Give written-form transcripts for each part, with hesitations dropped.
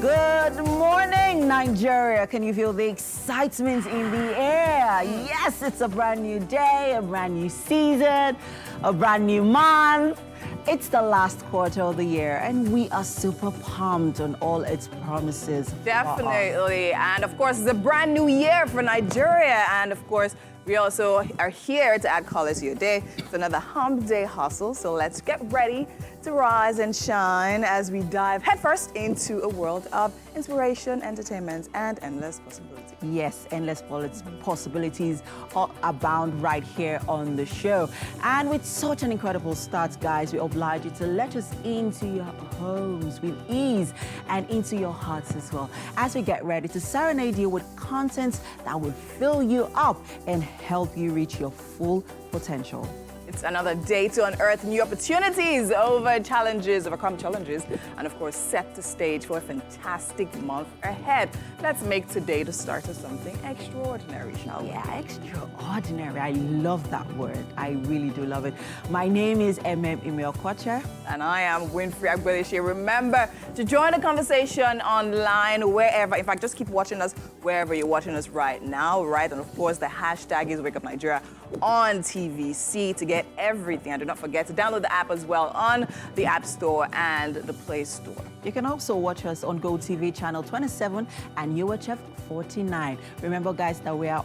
Good morning, Nigeria. Can you feel the excitement in the air? Yes, it's a brand new day, a brand new season, a brand new month. It's the last quarter of the year, and we are super pumped on all its promises. Definitely. And of course, it's a brand new year for Nigeria. And of course, we also are here to add colors to your day. It's another hump day hustle. So let's get ready to rise and shine as we dive headfirst into a world of inspiration, entertainment, and endless possibilities. Yes, endless possibilities all abound right here on the show. And with such an incredible start, guys, we oblige you to let us into your homes with ease and into your hearts as well, as we get ready to serenade you with content that will fill you up and help you reach your full potential. It's another day to unearth new opportunities, overcome challenges, and of course, set the stage for a fantastic month ahead. Let's make today the start of something extraordinary, shall we? Yeah, extraordinary. I love that word. I really do love it. My name is Emil Kwacha. And I am Winfrey Agbelishi. Remember to join the conversation online, wherever. In fact, just keep watching us wherever you're watching us right now, right? And of course, the hashtag is Wake Up Nigeria on TVC to get everything. And do not forget to download the app as well on the App Store and the Play Store. You can also watch us on GOTV channel 27 and UHF 49. Remember, guys, that we are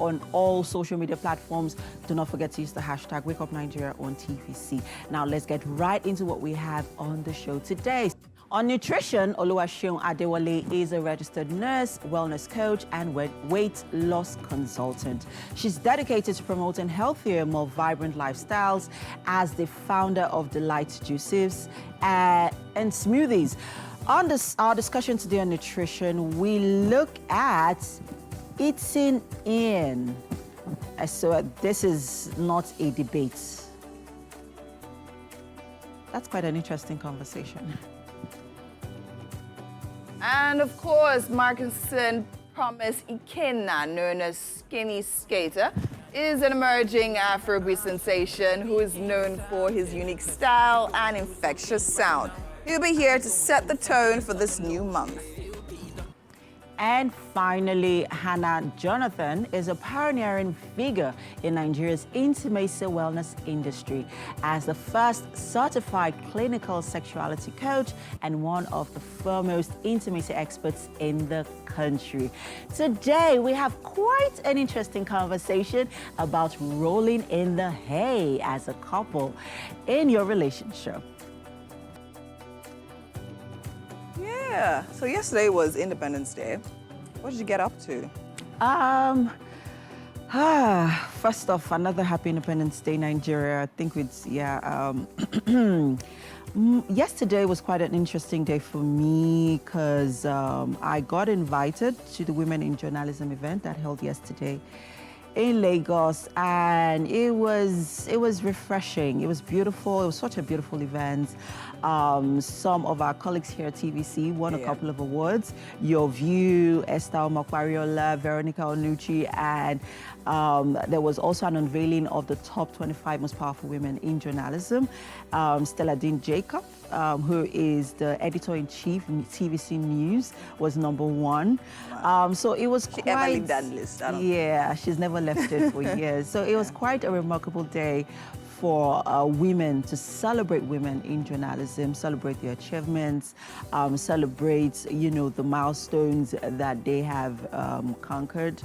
on all social media platforms. Do not forget to use the hashtag Wake Up Nigeria on TVC. Now, let's get right into what we have on the show today. On nutrition, Oluwaseun Adewale is a registered nurse, wellness coach, and weight loss consultant. She's dedicated to promoting healthier, more vibrant lifestyles as the founder of Delight Juices and Smoothies. On our discussion today on nutrition, we look at eating in. So this is not a debate. That's quite an interesting conversation. And of course, Markinson Promise Ikenna, known as Skinny Skater, is an emerging Afrobeat sensation who is known for his unique style and infectious sound. He'll be here to set the tone for this new month. And finally, Hannah Jonathan is a pioneering figure in Nigeria's intimacy wellness industry as the first certified clinical sexuality coach and one of the foremost intimacy experts in the country. Today, we have quite an interesting conversation about rolling in the hay as a couple in your relationship. Yeah, so yesterday was Independence Day. What did you get up to? First off, another happy Independence Day, Nigeria. I think yesterday was quite an interesting day for me because I got invited to the Women in Journalism event that held yesterday in Lagos, and it was refreshing. It was beautiful. It was such a beautiful event. Some of our colleagues here at TVC won a couple of awards. Your View, Esther Makwariola, Veronica Onuchi, and there was also an unveiling of the top 25 most powerful women in journalism. Stella Dean Jacob, who is the editor-in-chief in TVC News, was #1. So it was She ever leave that list? Yeah, she's never left it for years. So it was quite a remarkable day for women to celebrate women in journalism, celebrate their achievements, celebrate, the milestones that they have conquered,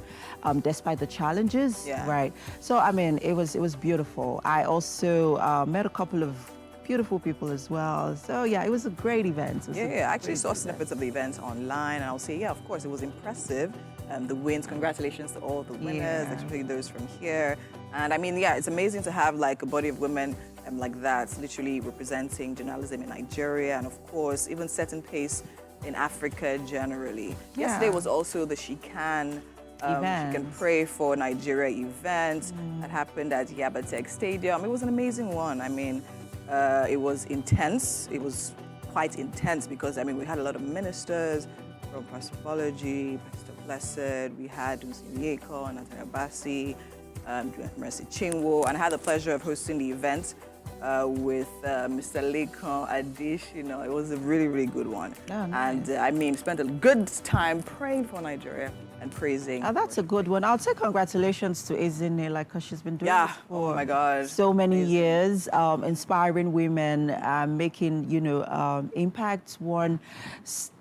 despite the challenges, right? So, I mean, it was beautiful. I also met a couple of beautiful people as well. So, yeah, it was a great event. I actually saw snippets of the event online, and I'll say, of course, it was impressive. The wins, congratulations to all the winners, especially those from here. And I mean, it's amazing to have like a body of women like that, literally representing journalism in Nigeria, and of course, even setting pace in Africa generally. Yesterday was also the She Can Pray for Nigeria event that happened at Yabatech Stadium. It was an amazing one. I mean, it was intense. It was quite intense because, I mean, we had a lot of ministers from Pastor Apology, Pastor Blessed, we had Yeko, Nathaniel Bassi, Mercy Chinwo, and I had the pleasure of hosting the event with Mr. Lekon Adish. It was a really, really good one. Oh, nice. And spent a good time praying for Nigeria and praising. Oh, that's a good one. I'll say congratulations to Ezinne, because she's been doing this for oh my God, so many amazing. years, inspiring women, making, impact one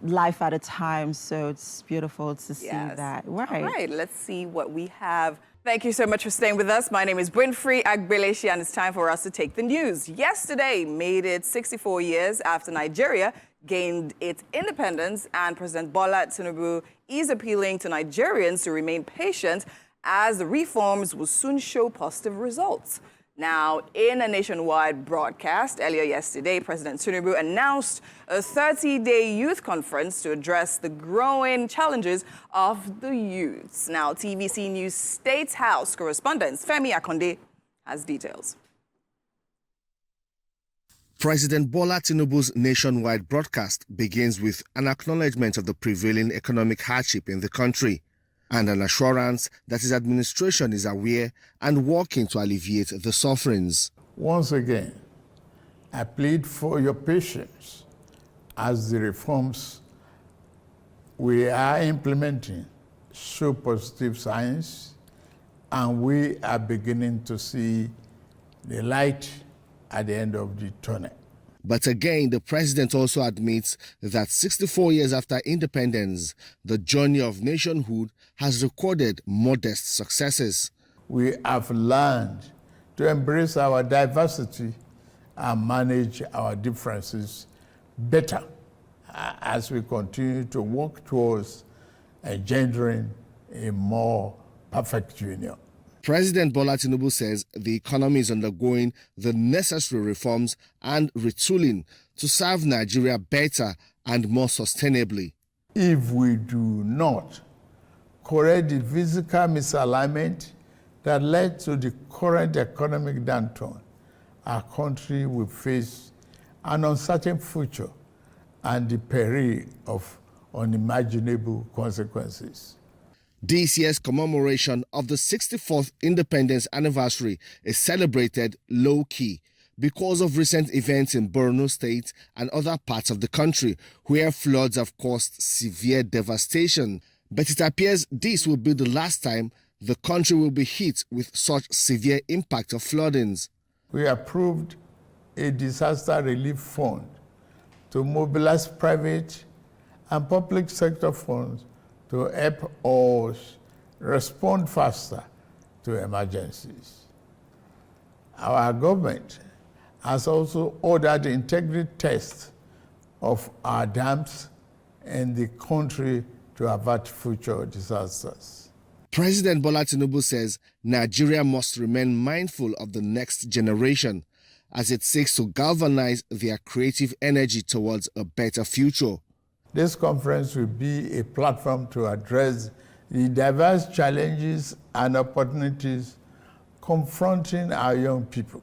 life at a time. So it's beautiful to see that. Right. All right, let's see what we have. Thank you so much for staying with us. My name is Winfrey Agbeleshi, and it's time for us to take the news. Yesterday made it 64 years after Nigeria gained its independence, and President Bola Tinubu is appealing to Nigerians to remain patient as the reforms will soon show positive results. Now, in a nationwide broadcast earlier yesterday, President Tinubu announced a 30-day youth conference to address the growing challenges of the youths. Now, TVC News State House correspondent Femi Akonde has details. President Bola Tinubu's nationwide broadcast begins with an acknowledgement of the prevailing economic hardship in the country and an assurance that his administration is aware and working to alleviate the sufferings. Once again, I plead for your patience as the reforms we are implementing show positive signs, and we are beginning to see the light at the end of the tunnel. But again, the president also admits that 64 years after independence, the journey of nationhood has recorded modest successes. We have learned to embrace our diversity and manage our differences better as we continue to work towards engendering a more perfect union. President Bola Tinubu says the economy is undergoing the necessary reforms and retooling to serve Nigeria better and more sustainably. If we do not correct the physical misalignment that led to the current economic downturn, our country will face an uncertain future and the peril of unimaginable consequences. This year's commemoration of the 64th independence anniversary is celebrated low-key because of recent events in Borno State and other parts of the country where floods have caused severe devastation. But it appears this will be the last time the country will be hit with such severe impact of floodings. We approved a disaster relief fund to mobilize private and public sector funds to help us respond faster to emergencies. Our government has also ordered integrity tests of our dams in the country to avert future disasters. President Bola Tinubu says Nigeria must remain mindful of the next generation as it seeks to galvanize their creative energy towards a better future. This conference will be a platform to address the diverse challenges and opportunities confronting our young people,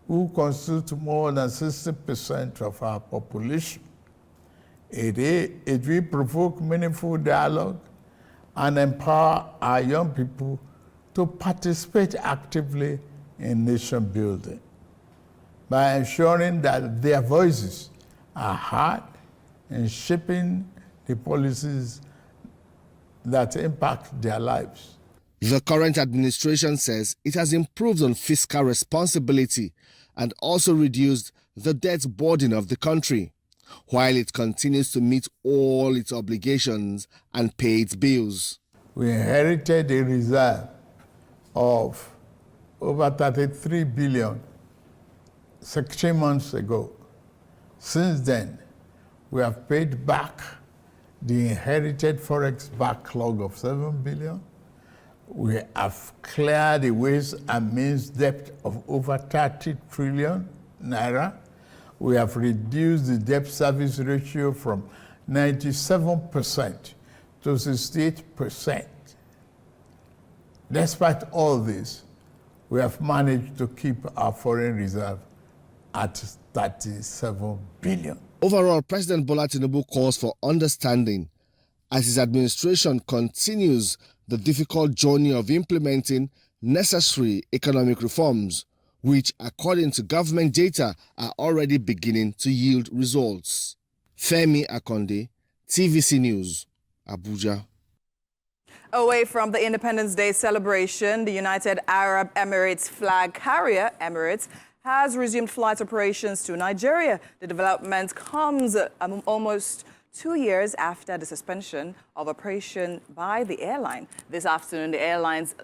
who constitute more than 60% of our population. It will provoke meaningful dialogue and empower our young people to participate actively in nation building by ensuring that their voices are heard in shaping the policies that impact their lives. The current administration says it has improved on fiscal responsibility and also reduced the debt burden of the country, while it continues to meet all its obligations and pay its bills. We inherited a reserve of over 33 billion 16 months ago. Since then, we have paid back the inherited forex backlog of 7 billion. We have cleared the ways and means debt of over 30 trillion naira. We have reduced the debt service ratio from 97% to 68%. Despite all this, we have managed to keep our foreign reserve at 37 billion. Overall, President Bola Tinubu calls for understanding as his administration continues the difficult journey of implementing necessary economic reforms which, according to government data, are already beginning to yield results. Femi Akonde, TVC News, Abuja. Away from the Independence Day celebration, the United Arab Emirates flag carrier, Emirates, has resumed flight operations to Nigeria. The development comes almost 2 years after the suspension of operation by the airline. This afternoon, the airline's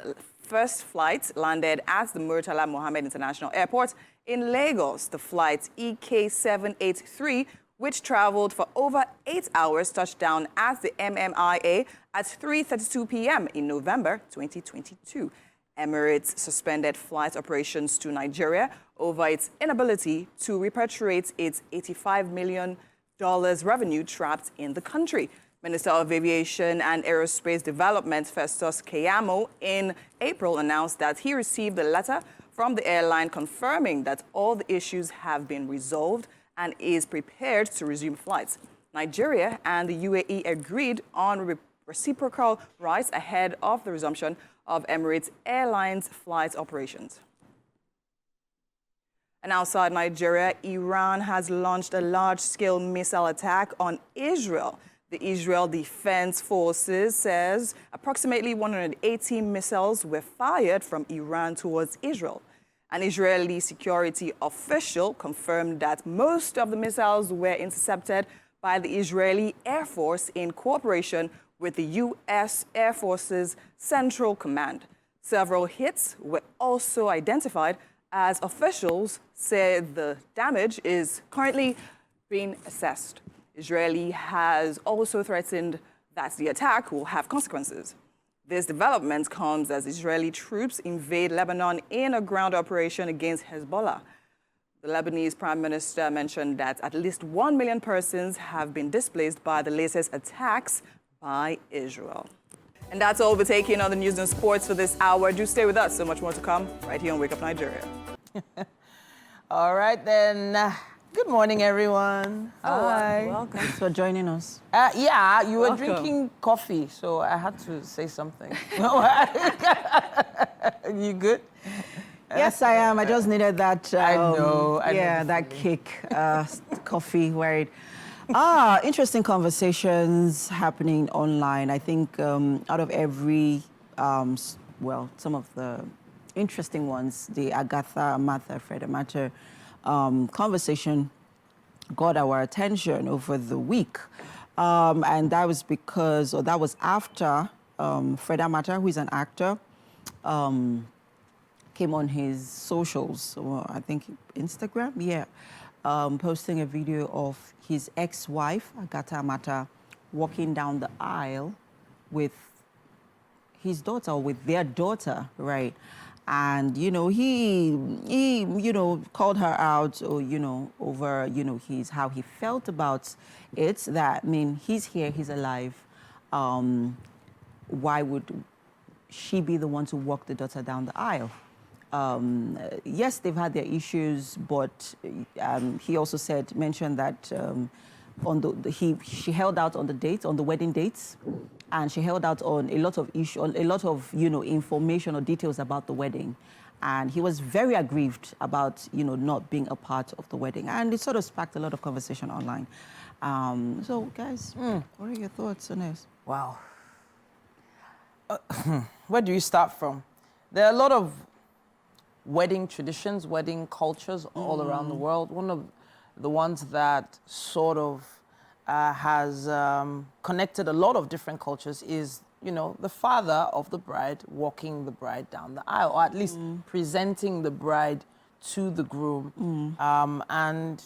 first flight landed at the Murtala Mohammed International Airport in Lagos. The flight EK783, which traveled for over 8 hours, touched down at the MMIA at 3:32 p.m. in November 2022. Emirates suspended flight operations to Nigeria over its inability to repatriate its $85 million revenue trapped in the country. Minister of Aviation and Aerospace Development Festus Keyamo in April announced that he received a letter from the airline confirming that all the issues have been resolved and is prepared to resume flights. Nigeria and the UAE agreed on reciprocal rights ahead of the resumption of Emirates Airlines flight operations. And outside Nigeria, Iran has launched a large-scale missile attack on Israel. The Israel Defense Forces says approximately 180 missiles were fired from Iran towards Israel. An Israeli security official confirmed that most of the missiles were intercepted by the Israeli Air Force in cooperation with the U.S. Air Force's Central Command. Several hits were also identified as officials said the damage is currently being assessed. Israel has also threatened that the attack will have consequences. This development comes as Israeli troops invade Lebanon in a ground operation against Hezbollah. The Lebanese Prime Minister mentioned that at least 1 million persons have been displaced by the latest attacks by Israel. And that's all we're taking on the news and sports for this hour. Do stay with us. So much more to come right here on Wake Up Nigeria. All right, then. Good morning, everyone. Hi. Welcome. Thanks for joining us. Yeah, you were Welcome. drinking coffee, so I had to say something. You good? Yes, I am. I just needed that. I know Yeah, the that feeling. kick. Coffee, where it. Interesting conversations happening online. I think out of every, some of the interesting ones, the Agatha, Martha, Fred matter conversation got our attention over the week. And that was because, or that was after Fred Amata, who is an actor, came on his socials, I think Instagram, posting a video of his ex-wife, Agatha Amata, walking down the aisle with his daughter, or with their daughter, right? And, he called her out, or, over, how he felt about it, that, he's here, he's alive. Why would she be the one to walk the daughter down the aisle? Yes, they've had their issues, but he also mentioned that she held out on the dates, on the wedding dates, and she held out on a lot of information or details about the wedding. And he was very aggrieved about, not being a part of the wedding. And it sort of sparked a lot of conversation online. So, guys, what are your thoughts on this? Wow. Where do you start from? There are a lot of wedding traditions, wedding cultures all around the world. One of the ones that sort of has connected a lot of different cultures is, the father of the bride walking the bride down the aisle, or at least presenting the bride to the groom. And,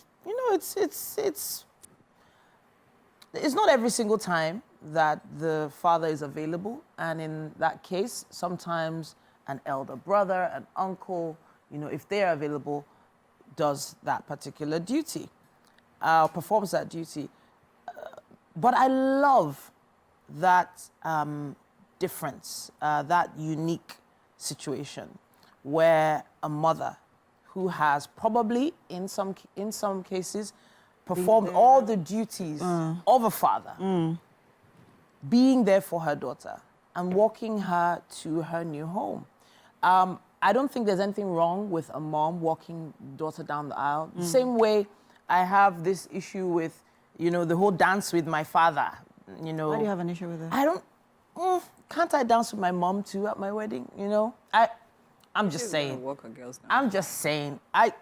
it's not every single time that the father is available. And in that case, sometimes an elder brother, an uncle, if they're available, does that particular duty, performs that duty. But I love that difference, that unique situation where a mother who has probably, in some cases, performed all the duties of a father, being there for her daughter and walking her to her new home. I don't think there's anything wrong with a mom walking daughter down the aisle. The same way I have this issue with, you know, the whole dance with my father. You know, Why do you have an issue with that? I don't. Can't I dance with my mom too at my wedding? You know, I'm just saying. Walk on girls now. I'm just saying. I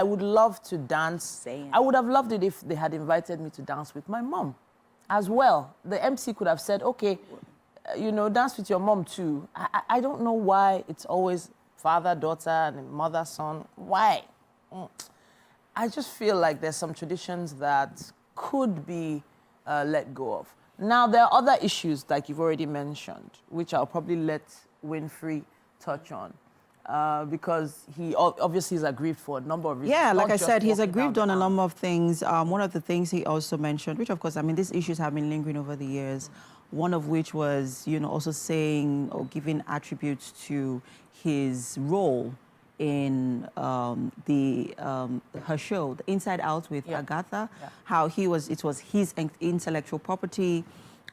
would love to dance. Saying. I would have loved it if they had invited me to dance with my mom, as well. The MC could have said, okay, you know, dance with your mom too. I don't know why it's always father, daughter, and mother, son. Why? I just feel like there's some traditions that could be let go of. Now, there are other issues, like you've already mentioned, which I'll probably let Winfrey touch on. Because he obviously is aggrieved for a number of reasons. Yeah, like not I just said, he's walking aggrieved down on the a aisle. number of things. One of the things he also mentioned, which of course, I mean, these issues have been lingering over the years. One of which was, you know, also saying or giving attributes to his role in her show, The Inside Out with Agatha, how it was his intellectual property.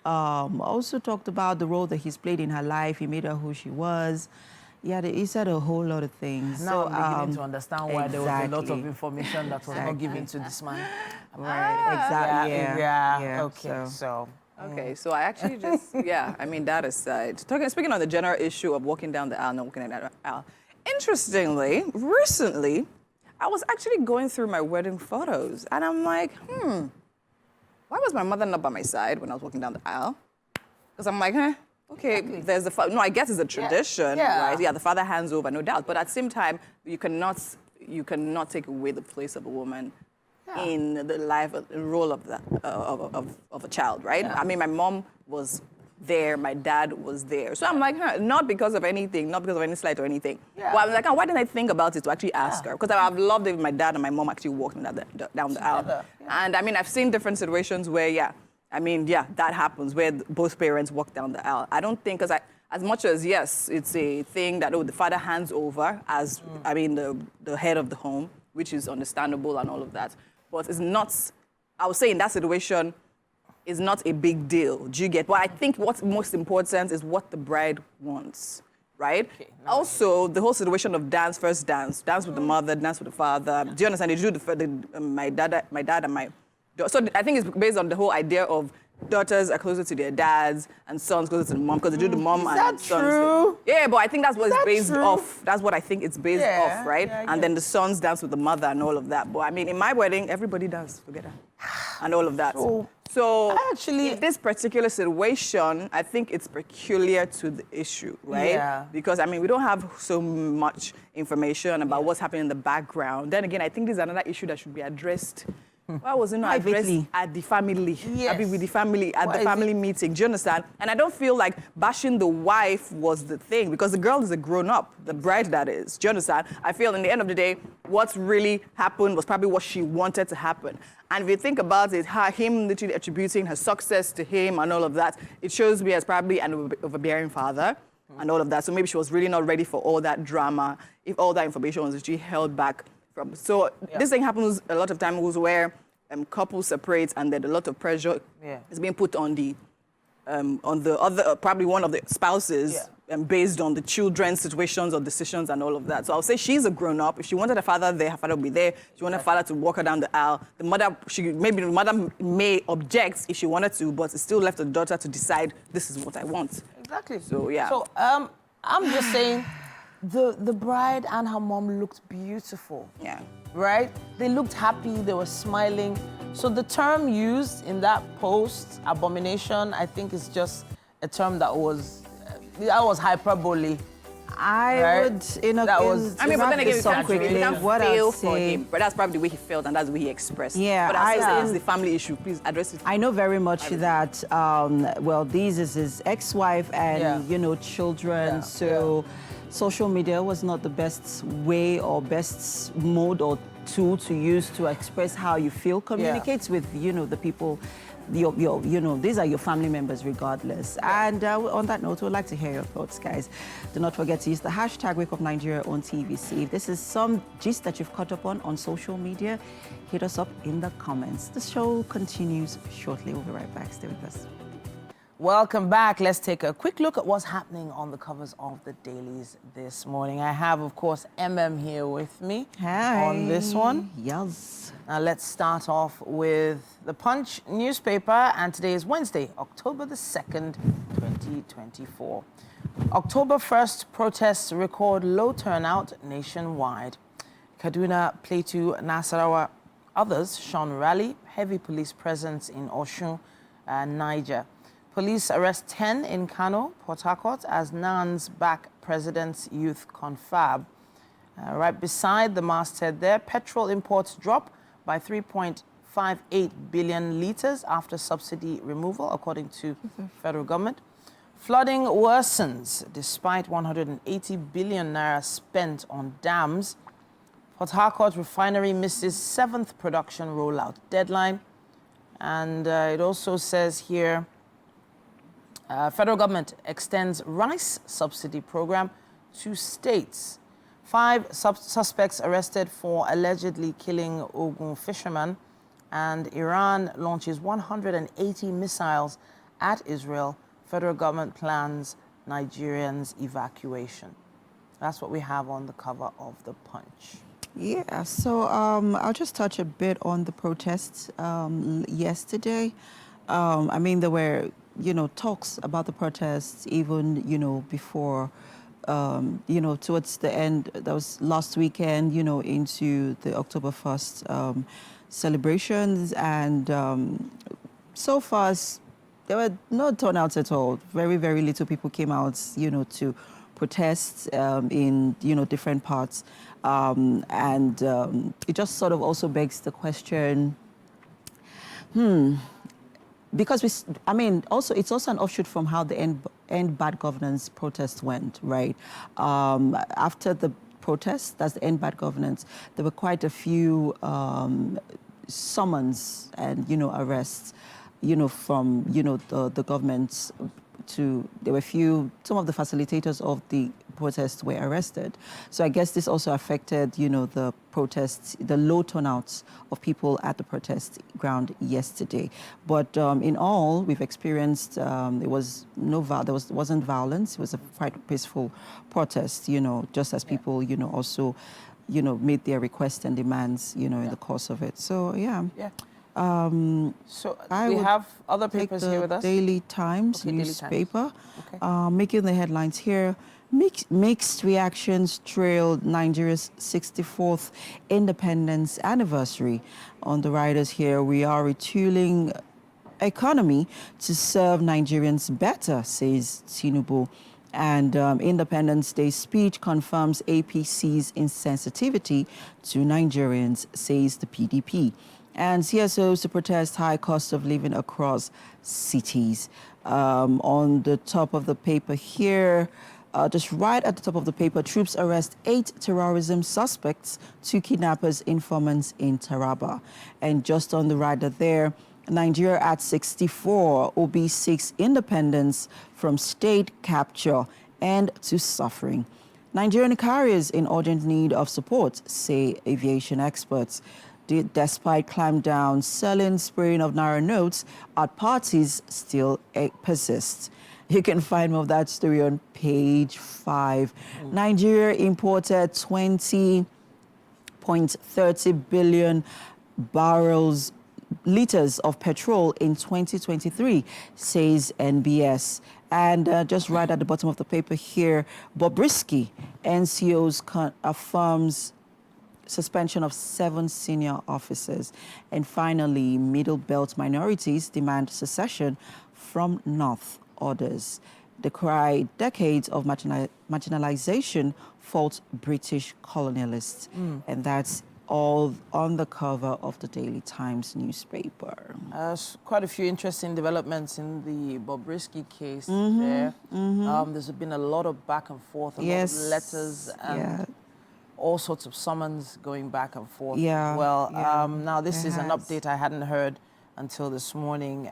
Also talked about the role that he's played in her life. He made her who she was. Yeah, he said a whole lot of things. Now So, I'm beginning to understand why there was a lot of exactly. information that was not given to this man. Right, exactly. Yeah. Okay, so. Okay, so I actually just, I mean, that aside, speaking on the general issue of walking down the aisle, not walking down the aisle, interestingly, recently, I was actually going through my wedding photos, and I'm like, why was my mother not by my side when I was walking down the aisle? Because I'm like, okay, there's the no, I guess it's a tradition, right? Yeah, the father hands over, no doubt. But at the same time, you cannot take away the place of a woman in the life, role of of a child, right? I mean, my mom was there, my dad was there. So I'm like, not because of anything, not because of any slight or anything. Well, I'm like, why didn't I think about it to actually ask her? Because I've loved it if my dad and my mom actually walked down the aisle. And I mean, I've seen different situations where, that happens, where both parents walk down the aisle. I don't think, because as much as, yes, it's a thing that, the father hands over as, I mean, the head of the home, which is understandable and all of that. But it's not, I would say in that situation, is not a big deal. Do you get? Well, I think what's most important is what the bride wants, right? Okay, also, the whole situation of dance with the mother, dance with the father. Do you understand? They do my dad and my daughter. So I think it's based on the whole idea of daughters are closer to their dads and sons closer to the mom, because they do the mom and Is that sons. true? Yeah, but I think that's what it's based true? off. That's what I think it's based off, right? Yeah, and then the sons dance with the mother and all of that. But I mean, in my wedding, everybody danced together and all of that. So in this particular situation, I think it's peculiar to the issue, right? Yeah. Because, I mean, we don't have so much information about what's happening in the background. Then again, I think this is another issue that should be addressed. Why was it not addressed at the family? Yes. I mean, with the family, at the family meeting. Do you understand? And I don't feel like bashing the wife was the thing, because the girl is a grown-up, the bride that is. Do you understand? I feel in the end of the day, what's really happened was probably what she wanted to happen. And if you think about it, him literally attributing her success to him and all of that, it shows me as probably an overbearing father and all of that. So maybe she was really not ready for all that drama, if all that information was actually held back from. So this thing happens a lot of times where couples separate and then a lot of pressure is being put on the other, probably one of the spouses, based on the children's situations or decisions and all of that. So I'll say she's a grown-up. If she wanted a father there, her father would be there. If she wanted a father to walk her down the aisle, the mother may object if she wanted to, but it's still left to the daughter to decide, this is what I want. Exactly. So, yeah. So I'm just saying, the bride and her mom looked beautiful. Yeah. Right? They looked happy, they were smiling. So the term used in that post, abomination, I think is just a term that was hyperbole. I would, I mean, but then again, we can't what feel I'd for say, him. But that's probably the way he felt, and that's the way he expressed. Yeah, but I say it's the family issue. Please address it. I know very much that, this is his ex-wife and, children. Social media was not the best way or best mode or tool to use to express how you feel. Communicates with, the people, these are your family members regardless. And on that note, we'd like to hear your thoughts, guys. Do not forget to use the hashtag WakeUpNigeria on TVC. If this is some gist that you've caught up on social media, hit us up in the comments. The show continues shortly. We'll be right back. Stay with us. Welcome back. Let's take a quick look at what's happening on the covers of the dailies this morning. I have, of course, here with me on this one. Yes. Now let's start off with the Punch newspaper, and today is Wednesday, October the 2nd, 2024. October 1st, protests record low turnout nationwide. Kaduna, Plateau, Nasarawa, others shun rally, heavy police presence in Osun and Niger. Police arrest 10 in Kano, Port Harcourt, as NANS back President's Youth Confab. Right beside the masthead there, petrol imports drop by 3.58 billion litres after subsidy removal, according to federal government. Flooding worsens despite 180 billion naira spent on dams. Port Harcourt refinery misses 7th production rollout deadline. And it also says here, federal government extends rice subsidy program to states. 5 suspects arrested for allegedly killing Ogun fisherman. And Iran launches 180 missiles at Israel. Federal government plans Nigerians' evacuation. That's what we have on the cover of the Punch. Yeah, so I'll just touch a bit on the protests yesterday. I mean, there were, talks about the protests even, before, towards the end, that was last weekend, into the October 1st celebrations. And so far, there were no turnouts at all. Very, very little people came out, to protest in, different parts. It just sort of also begs the question, because also it's also an offshoot from how the end bad governance protest went, right? After the protest, that's the end bad governance, there were quite a few summons and, arrests, from, the government there were some of the facilitators of the protests were arrested. So I guess this also affected, the protests, the low turnouts of people at the protest ground yesterday. But in all, we've experienced, there wasn't violence. It was a quite peaceful protest, just as people, also, made their requests and demands, in the course of it. So, yeah. So we have other papers here with us. Daily Times newspaper, Daily Times. Making the headlines here. Mixed reactions trailed Nigeria's 64th independence anniversary. On the riders here, we are retooling economy to serve Nigerians better, says Tinubu. And Independence Day speech confirms APC's insensitivity to Nigerians, says the PDP. And CSOs to protest high cost of living across cities. On the top of the paper here, just right at the top of the paper, troops arrest 8 terrorism suspects, 2 kidnappers, informants in Taraba. And just on the right there, Nigeria at 64, OB 6 independence from state capture and to suffering. Nigerian carriers in urgent need of support, say aviation experts. Despite clampdown, selling, spraying of naira notes at parties still persists. You can find more of that story on page 5. Nigeria imported 20.30 billion liters of petrol in 2023, says NBS. And just right at the bottom of the paper here, Bobrisky, NCO's affirms suspension of 7 senior officers. And finally, Middle Belt minorities demand secession from North orders. They cry decades of marginalization fault British colonialists. And that's all on the cover of the Daily Times newspaper. Quite a few interesting developments in the Bobrisky case there. There's been a lot of back and forth, a lot of letters and all sorts of summons going back and forth as well. Now, this is an update I hadn't heard until this morning.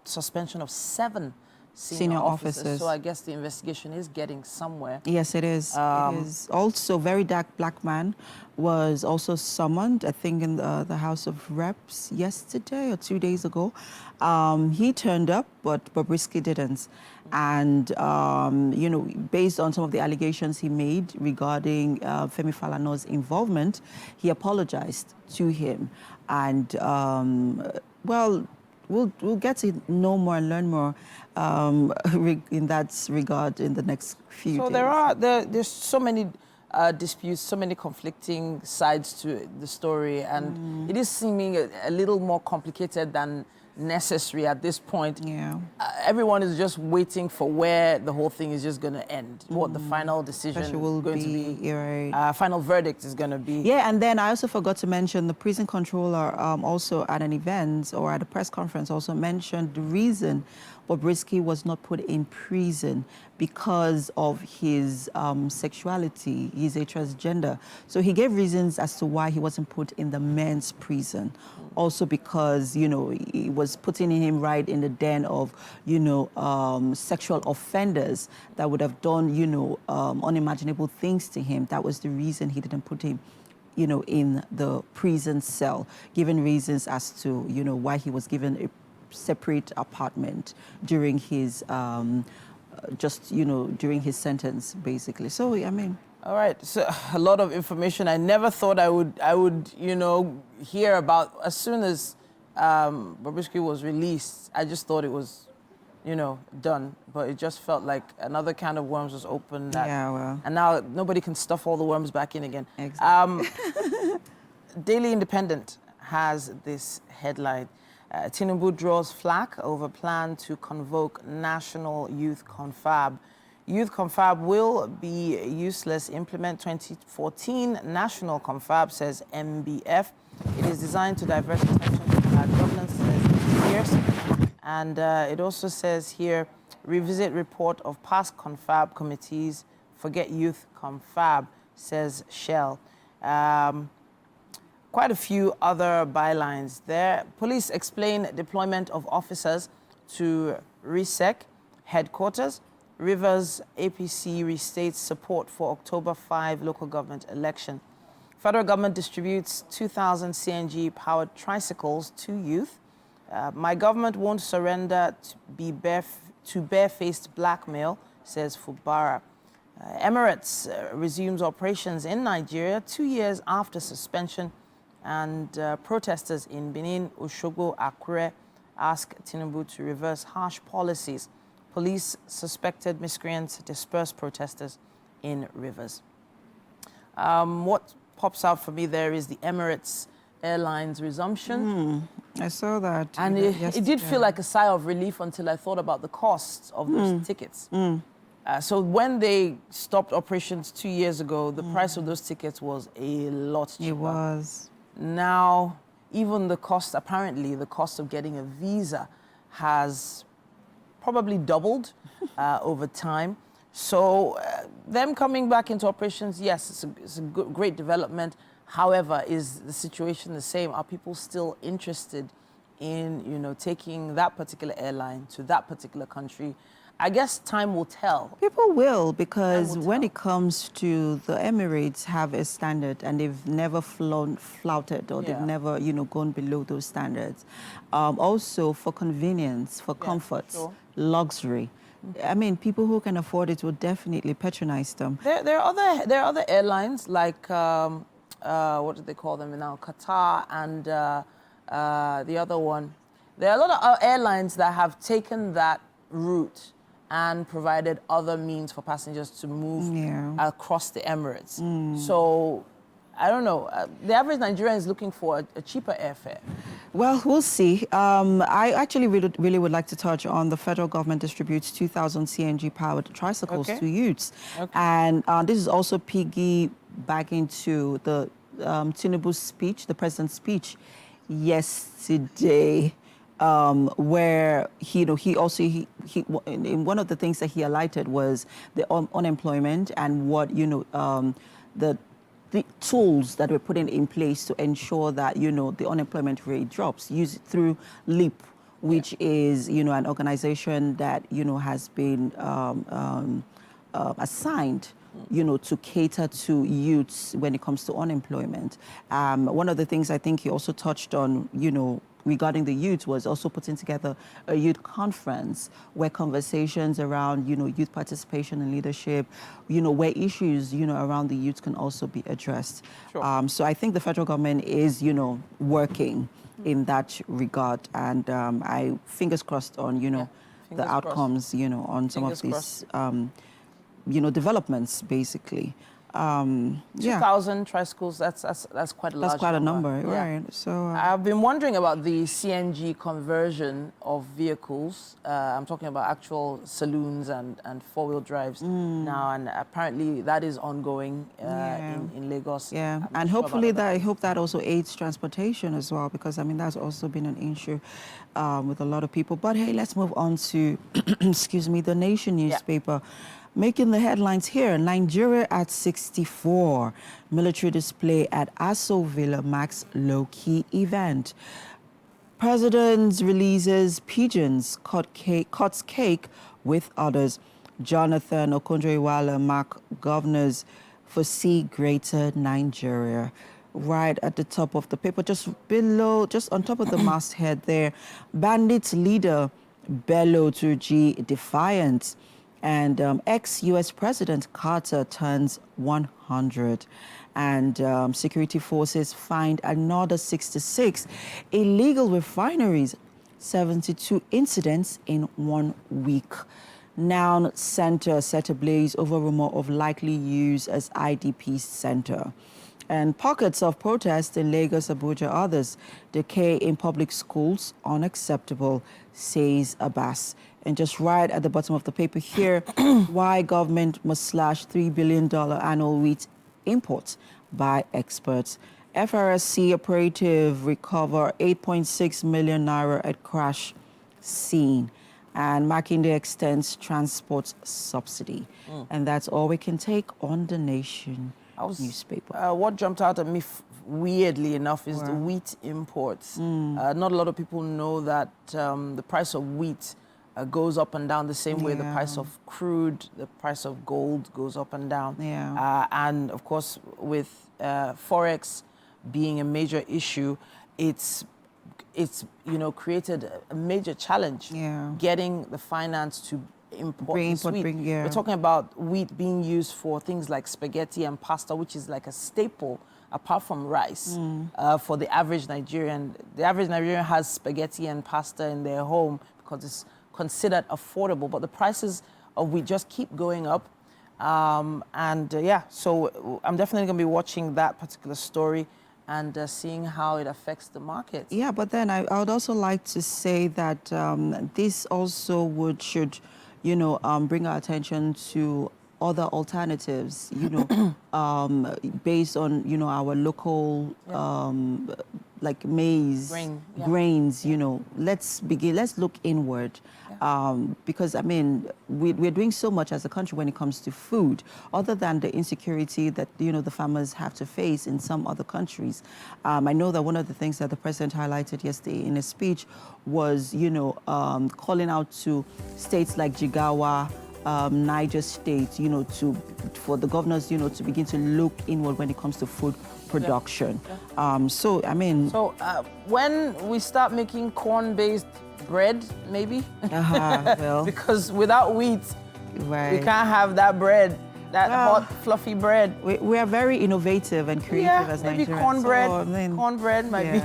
Suspension of 7 senior officers. So officers. I guess the investigation is getting somewhere. Yes, it is. It is. Also, very dark black man was also summoned, I think, in the House of Reps yesterday or 2 days ago. He turned up, but Bobrisky didn't. And, you know, based on some of the allegations he made regarding Femi Falana's involvement, he apologized to him. And, well, we'll get to know more and learn more in that regard in the next few days. So there's so many disputes, so many conflicting sides to the story, and it is seeming a little more complicated than necessary at this point. Yeah. Everyone is just waiting for where the whole thing is just going to end, what the final decision is will going to be. Yeah, right. Final verdict is going to be. Yeah, and then I also forgot to mention the prison controller also at an event or at a press conference also mentioned the reason Bobrisky was not put in prison because of his sexuality. He's a transgender. So he gave reasons as to why he wasn't put in the men's prison. Also because, you know, he was putting him right in the den of, you know, sexual offenders that would have done, you know, unimaginable things to him. That was the reason he didn't put him, you know, in the prison cell, given reasons as to, you know, why he was given a separate apartment during his, just, you know, during his sentence, basically. So, I mean. All right, so a lot of information. I never thought I would, you know, hear about as soon as Bobrisky was released. I just thought it was, you know, done. But it just felt like another can of worms was opened. Yeah, well. And now nobody can stuff all the worms back in again. Exactly. Daily Independent has this headline. Tinubu draws flack over plan to convoke National Youth Confab. Youth Confab will be useless. Implement 2014 National Confab, says MBF. It is designed to divert attention from bad governance, says Pierce. And it also says here, revisit report of past Confab committees. Forget Youth Confab, says Shell. Quite a few other bylines there. Police explain deployment of officers to RISEC headquarters. Rivers APC restates support for October 5 local government election. Federal government distributes 2,000 CNG-powered tricycles to youth. My government won't surrender to barefaced blackmail, says Fubara. Emirates resumes operations in Nigeria 2 years after suspension. And protesters in Benin, Osogbo, Akure ask Tinubu to reverse harsh policies. Police suspected miscreants disperse protesters in Rivers. What pops out for me there is the Emirates Airlines resumption. I saw that. And it did feel like a sigh of relief until I thought about the costs of those tickets. So when they stopped operations 2 years ago, the price of those tickets was a lot cheaper. It was. Now, even the cost, apparently, the cost of getting a visa has probably doubled over time. So them coming back into operations, yes, it's a great development. However, is the situation the same? Are people still interested in, you know, taking that particular airline to that particular country? I guess time will tell. People will, because when it comes to the Emirates have a standard and they've never flouted or they've never, you know, gone below those standards. Also for convenience, for comfort, luxury. I mean, people who can afford it will definitely patronize them. There are other airlines like, what do they call them now? Qatar and the other one. There are a lot of airlines that have taken that route and provided other means for passengers to move across the Emirates. So, I don't know. The average Nigerian is looking for a cheaper airfare. Well, we'll see. I actually really would like to touch on the federal government distributes 2,000 CNG-powered tricycles to youths. And this is also piggybacking to the Tinubu's speech, the president's speech yesterday. Where in one of the things that he highlighted was the unemployment and what the tools that were put in place to ensure that the unemployment rate drops. Use it through LEAP, which is, you know, an organization that, you know, has been assigned, you know, to cater to youths when it comes to unemployment. One of the things I think he also touched on, you know, regarding the youth was also putting together a youth conference where conversations around, you know, youth participation and leadership, you know, where issues, you know, around the youth can also be addressed. Sure. So I think the federal government is, you know, working in that regard. And I fingers crossed on, you know, the Fingers crossed. outcomes, you know, on some of Fingers these, you know, developments, basically. Yeah, 2,000 tricycles, that's quite a large that's quite a number, right? So I've been wondering about the CNG conversion of vehicles. I'm talking about actual saloons and four-wheel drives now, and apparently that is ongoing in Lagos. yeah, I'm not and sure hopefully about I hope that also aids transportation as well, because I mean that's also been an issue with a lot of people. But hey, let's move on to, excuse me, the Nation newspaper. Making the headlines here, Nigeria at 64. Military display at Aso Villa Max low-key event. President releases pigeons, cuts cake with others. Jonathan Okonjo-Iweala mark governors foresee greater Nigeria. Right at the top of the paper, just below, just on top of the masthead there, bandits leader Bello Turji defiant. And ex-U.S. President Carter turns 100. And security forces find another 66 illegal refineries, 72 incidents in 1 week. Noun center set ablaze over rumor of likely use as IDP center. And pockets of protest in Lagos, Abuja, others. Decay in public schools, unacceptable, says Abbas. And just right at the bottom of the paper here, why government must slash $3 billion annual wheat imports by experts. FRSC operative recover 8.6 million naira at crash scene. And Makinde extends transport subsidy. And that's all we can take on the Nation newspaper. What jumped out at me, weirdly enough, is the wheat imports. Not a lot of people know that the price of wheat goes up and down the same way the price of crude, the price of gold goes up and down. And of course, with Forex being a major issue, it's you know, created a major challenge getting the finance to import this wheat. We're talking about wheat being used for things like spaghetti and pasta, which is like a staple apart from rice for the average Nigerian. The average Nigerian has spaghetti and pasta in their home because it's considered affordable, but the prices of wheat just keep going up. So I'm definitely going to be watching that particular story and seeing how it affects the market. Yeah, but then I would also like to say that this also should, you know, bring our attention to other alternatives, you know, based on, you know, our local, like maize, grains, you know. Let's look inward. Because, I mean, we're doing so much as a country when it comes to food, other than the insecurity that, you know, the farmers have to face in some other countries. I know that one of the things that the president highlighted yesterday in a speech was, you know, calling out to states like Jigawa, Niger State, you know, for the governors, you know, to begin to look inward when it comes to food production. So, I mean... So, when we start making corn-based bread, maybe? Well... because without wheat, we can't have that bread, that hot, fluffy bread. We are very innovative and creative as Nigerians. Maybe cornbread. So, cornbread might be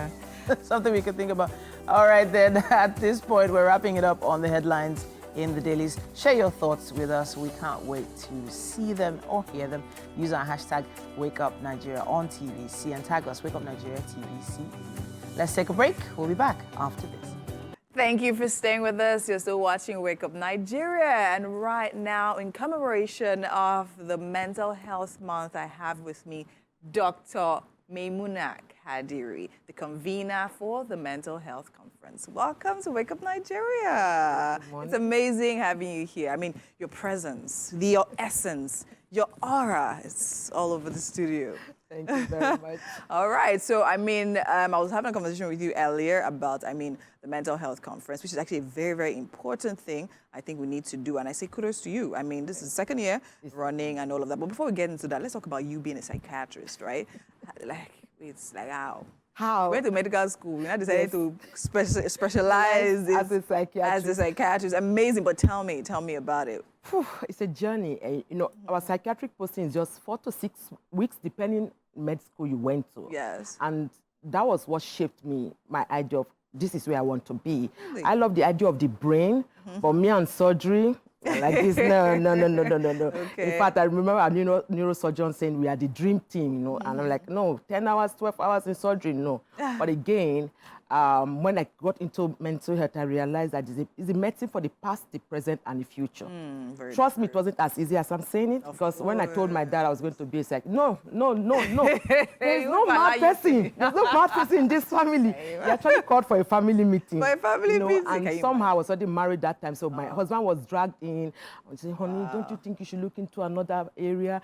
something we could think about. All right, then, at this point, we're wrapping it up on the headlines in the dailies. Share your thoughts with us. We can't wait to see them or hear them. Use our hashtag WakeUpNigeria on TVC and tag us Wake Up Nigeria TVC. Let's take a break. We'll be back after this. Thank you for staying with us. You're still watching Wake Up Nigeria. And right now, in commemoration of the Mental Health Month, I have with me Dr. Maimuna Kadiri, the convener for the Mental Health Conference. Welcome to Wake Up Nigeria. It's amazing having you here. I mean, your presence, your essence, your aura, it's all over the studio. Thank you very much. All right. So, I mean, I was having a conversation with you earlier about, the mental health conference, which is actually a very, very important thing I think we need to do. And I say kudos to you. I mean, this is the second year running and all of that. But before we get into that, let's talk about you being a psychiatrist, right? It's like how? How? You went to medical school. You now decided to specialize as a psychiatrist. As a psychiatrist. Amazing. But tell me about it. It's a journey. Our psychiatric posting is just 4 to 6 weeks, depending med school you went to. Yes. And that was what shaped me, my idea of this is where I want to be. Really? I love the idea of the brain, but me and surgery, like this, no. Okay. In fact, I remember a neurosurgeon saying we are the dream team, and I'm like, no, 10 hours, 12 hours in surgery, no. But again, when I got into mental health, I realized that it's a medicine for the past, the present, and the future. Trust me, it wasn't as easy as I'm saying it, because when I told my dad I was going to be a psych, no. There's no mad person. There's no mad person in this family. They actually called for a family meeting. For a family meeting. And somehow I was already married that time, so my husband was dragged in. I was saying, honey, don't you think you should look into another area?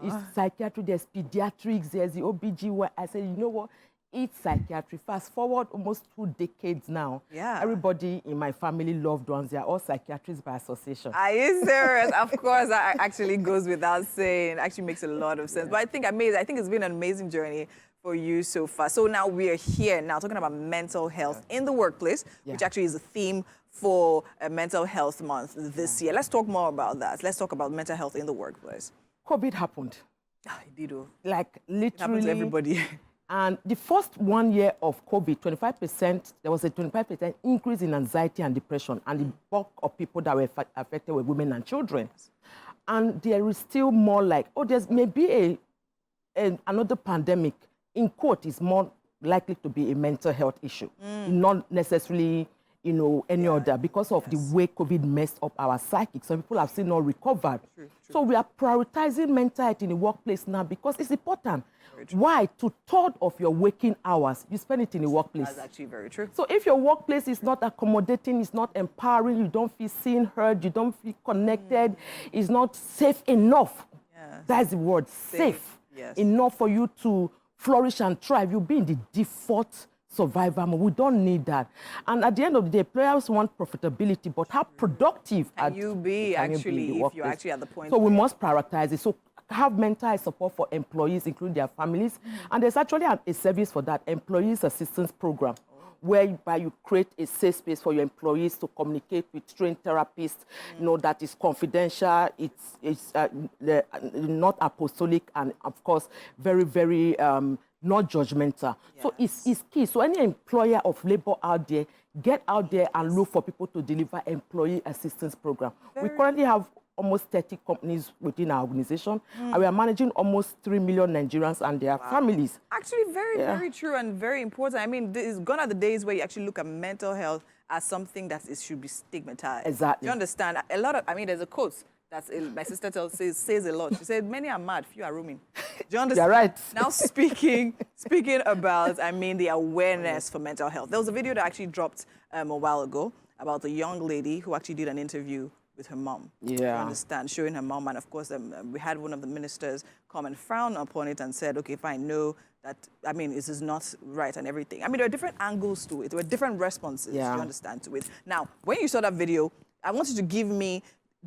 It's psychiatry, there's pediatrics, there's the OBGYN. I said, you know what? It's psychiatry. Fast forward almost 2 decades now. Yeah. Everybody in my family, loved ones, they are all psychiatrists by association. Are you serious? Of course, that actually goes without saying. It actually makes a lot of sense. But I think it's been an amazing journey for you so far. So now we are here now talking about mental health in the workplace, which actually is a theme for Mental Health Month this year. Let's talk more about that. Let's talk about mental health in the workplace. COVID happened. It did. Like literally. It happened to everybody. And the first 1 year of COVID, 25%, there was a 25% increase in anxiety and depression. And the bulk of people that were affected were women and children. And there is still more like, there's maybe another pandemic, in quote, is more likely to be a mental health issue, not necessarily, any other, because of the way COVID messed up our psychic. Some people have still not recovered. True. So we are prioritizing mental health in the workplace now because it's important. Why? 2/3 of your waking hours, you spend it in the workplace. That's actually very true. So if your workplace is not accommodating, it's not empowering, you don't feel seen, heard, you don't feel connected, it's not safe enough. Yes. That's the word, safe. Yes. Enough for you to flourish and thrive. You'll be in the default survivor mode. We don't need that. And at the end of the day, players want profitability, but how productive can you be actually if you're actually at the point? So we must prioritize it. So have mental health support for employees, including their families. And there's actually a service for that, Employees Assistance Program, whereby you create a safe space for your employees to communicate with trained therapists, that is confidential, it's not apostolic, and of course, very, very not judgmental. Yes. So it's key. So any employer of labor out there, get out there and look for people to deliver employee assistance program. We currently have almost 30 companies within our organization, and we are managing almost 3 million Nigerians and their families. Actually, very true and very important. I mean, it's gone are the days where you actually look at mental health as something that should be stigmatized. Exactly. Do you understand? There's a quote that my sister says a lot. She said, many are mad, few are roaming. Do you understand? You're right. Now, speaking about, the awareness for mental health. There was a video that actually dropped a while ago about a young lady who actually did an interview with her mom. Yeah. You understand, showing her mom. And of course, we had one of the ministers come and frown upon it and said, okay, fine, no, this is not right and everything. There are different angles to it. There were different responses, you understand, to it. Now, when you saw that video, I want you to give me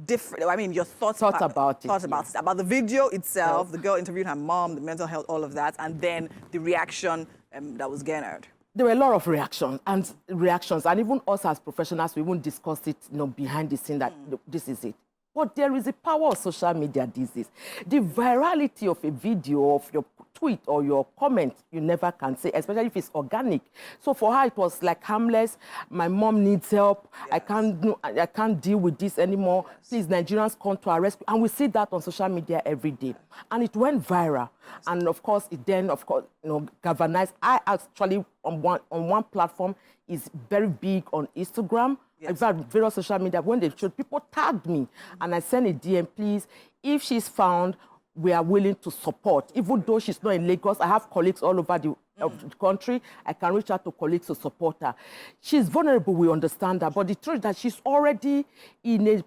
your thoughts about the video itself, the girl interviewing her mom, the mental health, all of that, and then the reaction that was garnered. There were a lot of reactions, and even us as professionals, we won't discuss it, behind the scene that this is it. But there is a power of social media these days. The virality of a video, of your tweet or your comment, you never can say, especially if it's organic. So for her, it was like harmless. My mom needs help. Yes. I can't deal with this anymore. Yes. Please, Nigerians, come to our rescue. And we see that on social media every day. And it went viral. Yes. And of course, it then, galvanized. I actually, on one platform, is very big on Instagram. Yes. In fact, various social media, when they showed, people tagged me. And I sent a DM, please, if she's found, we are willing to support. Even though she's not in Lagos, I have colleagues all over the country. I can reach out to colleagues to support her. She's vulnerable, we understand that. But the truth is that she's already in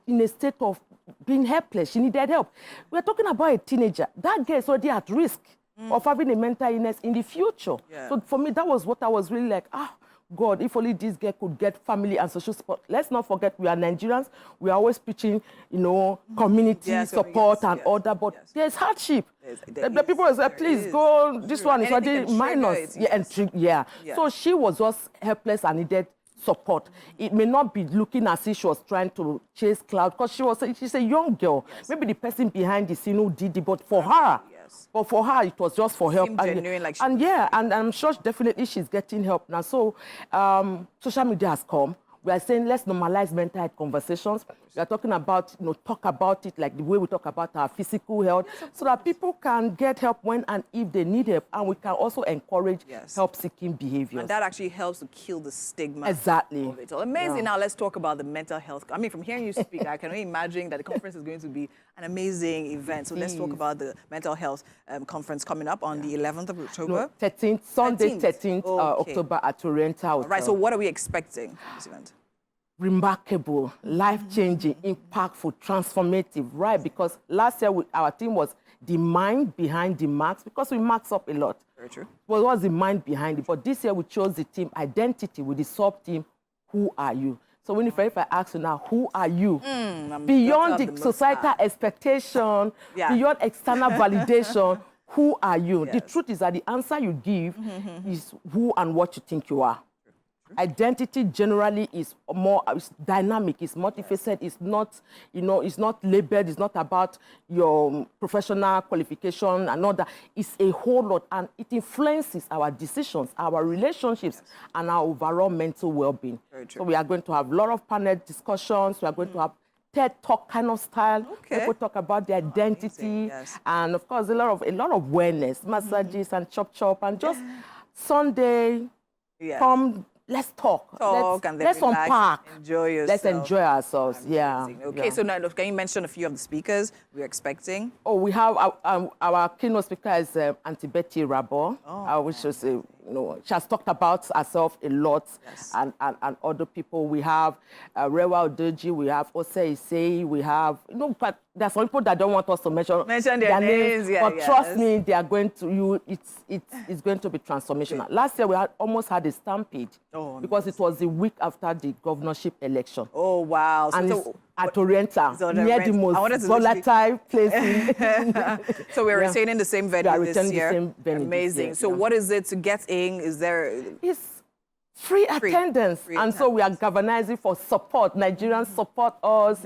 a state of being helpless. She needed help. We're talking about a teenager. That girl is already at risk. of having a mental illness in the future. Yeah. So for me, that was what I was really like, God, if only this girl could get family and social support. Let's not forget, we are Nigerians. We are always preaching, community support and all that, but there's hardship. The people will say, please go, this one is already minus. So she was just helpless and needed support. It may not be looking as if she was trying to chase cloud, because she's a young girl. Maybe the person behind the scene who did it, but for her, it was just for help. And I'm sure definitely she's getting help now. So social media has come. We are saying let's normalize mental health conversations. We are talking about, talk about it like the way we talk about our physical health, so that people can get help when and if they need help. And we can also encourage help-seeking behaviors. And that actually helps to kill the stigma. Exactly. Of it all. Amazing. Now let's talk about the mental health. I mean, from hearing you speak, I can only imagine that the conference is going to be an amazing event. So let's talk about the mental health conference coming up on the 11th of October. 13th, Sunday 13th October at Oriental Hotel. All right, so what are we expecting from this event? Remarkable, life-changing, impactful, transformative, right? Because last year our theme was the mind behind the marks, because we marks up a lot. Very true. What was the mind behind it? But this year we chose the theme identity with the sub-theme, who are you? So if I ask you now, who are you? Beyond the societal expectation, beyond external validation, who are you? The truth is that the answer you give is who and what you think you are. Identity generally is more dynamic, it's multifaceted, it's not, it's not labeled, it's not about your professional qualification and all that. It's a whole lot, and it influences our decisions, our relationships, and our overall mental well-being. So we are going to have a lot of panel discussions, we are going to have TED Talk kind of style. People talk about their identity, and of course a lot of wellness, massages and chop and just Sunday, come. Let's talk. Let's unpack. Enjoy yourself. Let's enjoy ourselves. Amazing. Okay, so now can you mention a few of the speakers we're expecting? Oh, we have our keynote speaker is Auntie Betty Rabo, which is she has talked about herself a lot, and other people. We have Rewa Odoji, we have Ose Isei, we have but there's some people that don't want us to mention their names, but trust me, they are going to it's going to be transformational. Last year we almost had a stampede because it was the week after the governorship election. Oh wow! And so at Oriental, near the most volatile place. So we're retaining the same venue this year. Amazing. So what is it to get in? Is there? It's free attendance. So we are galvanizing for support. Nigerians support us,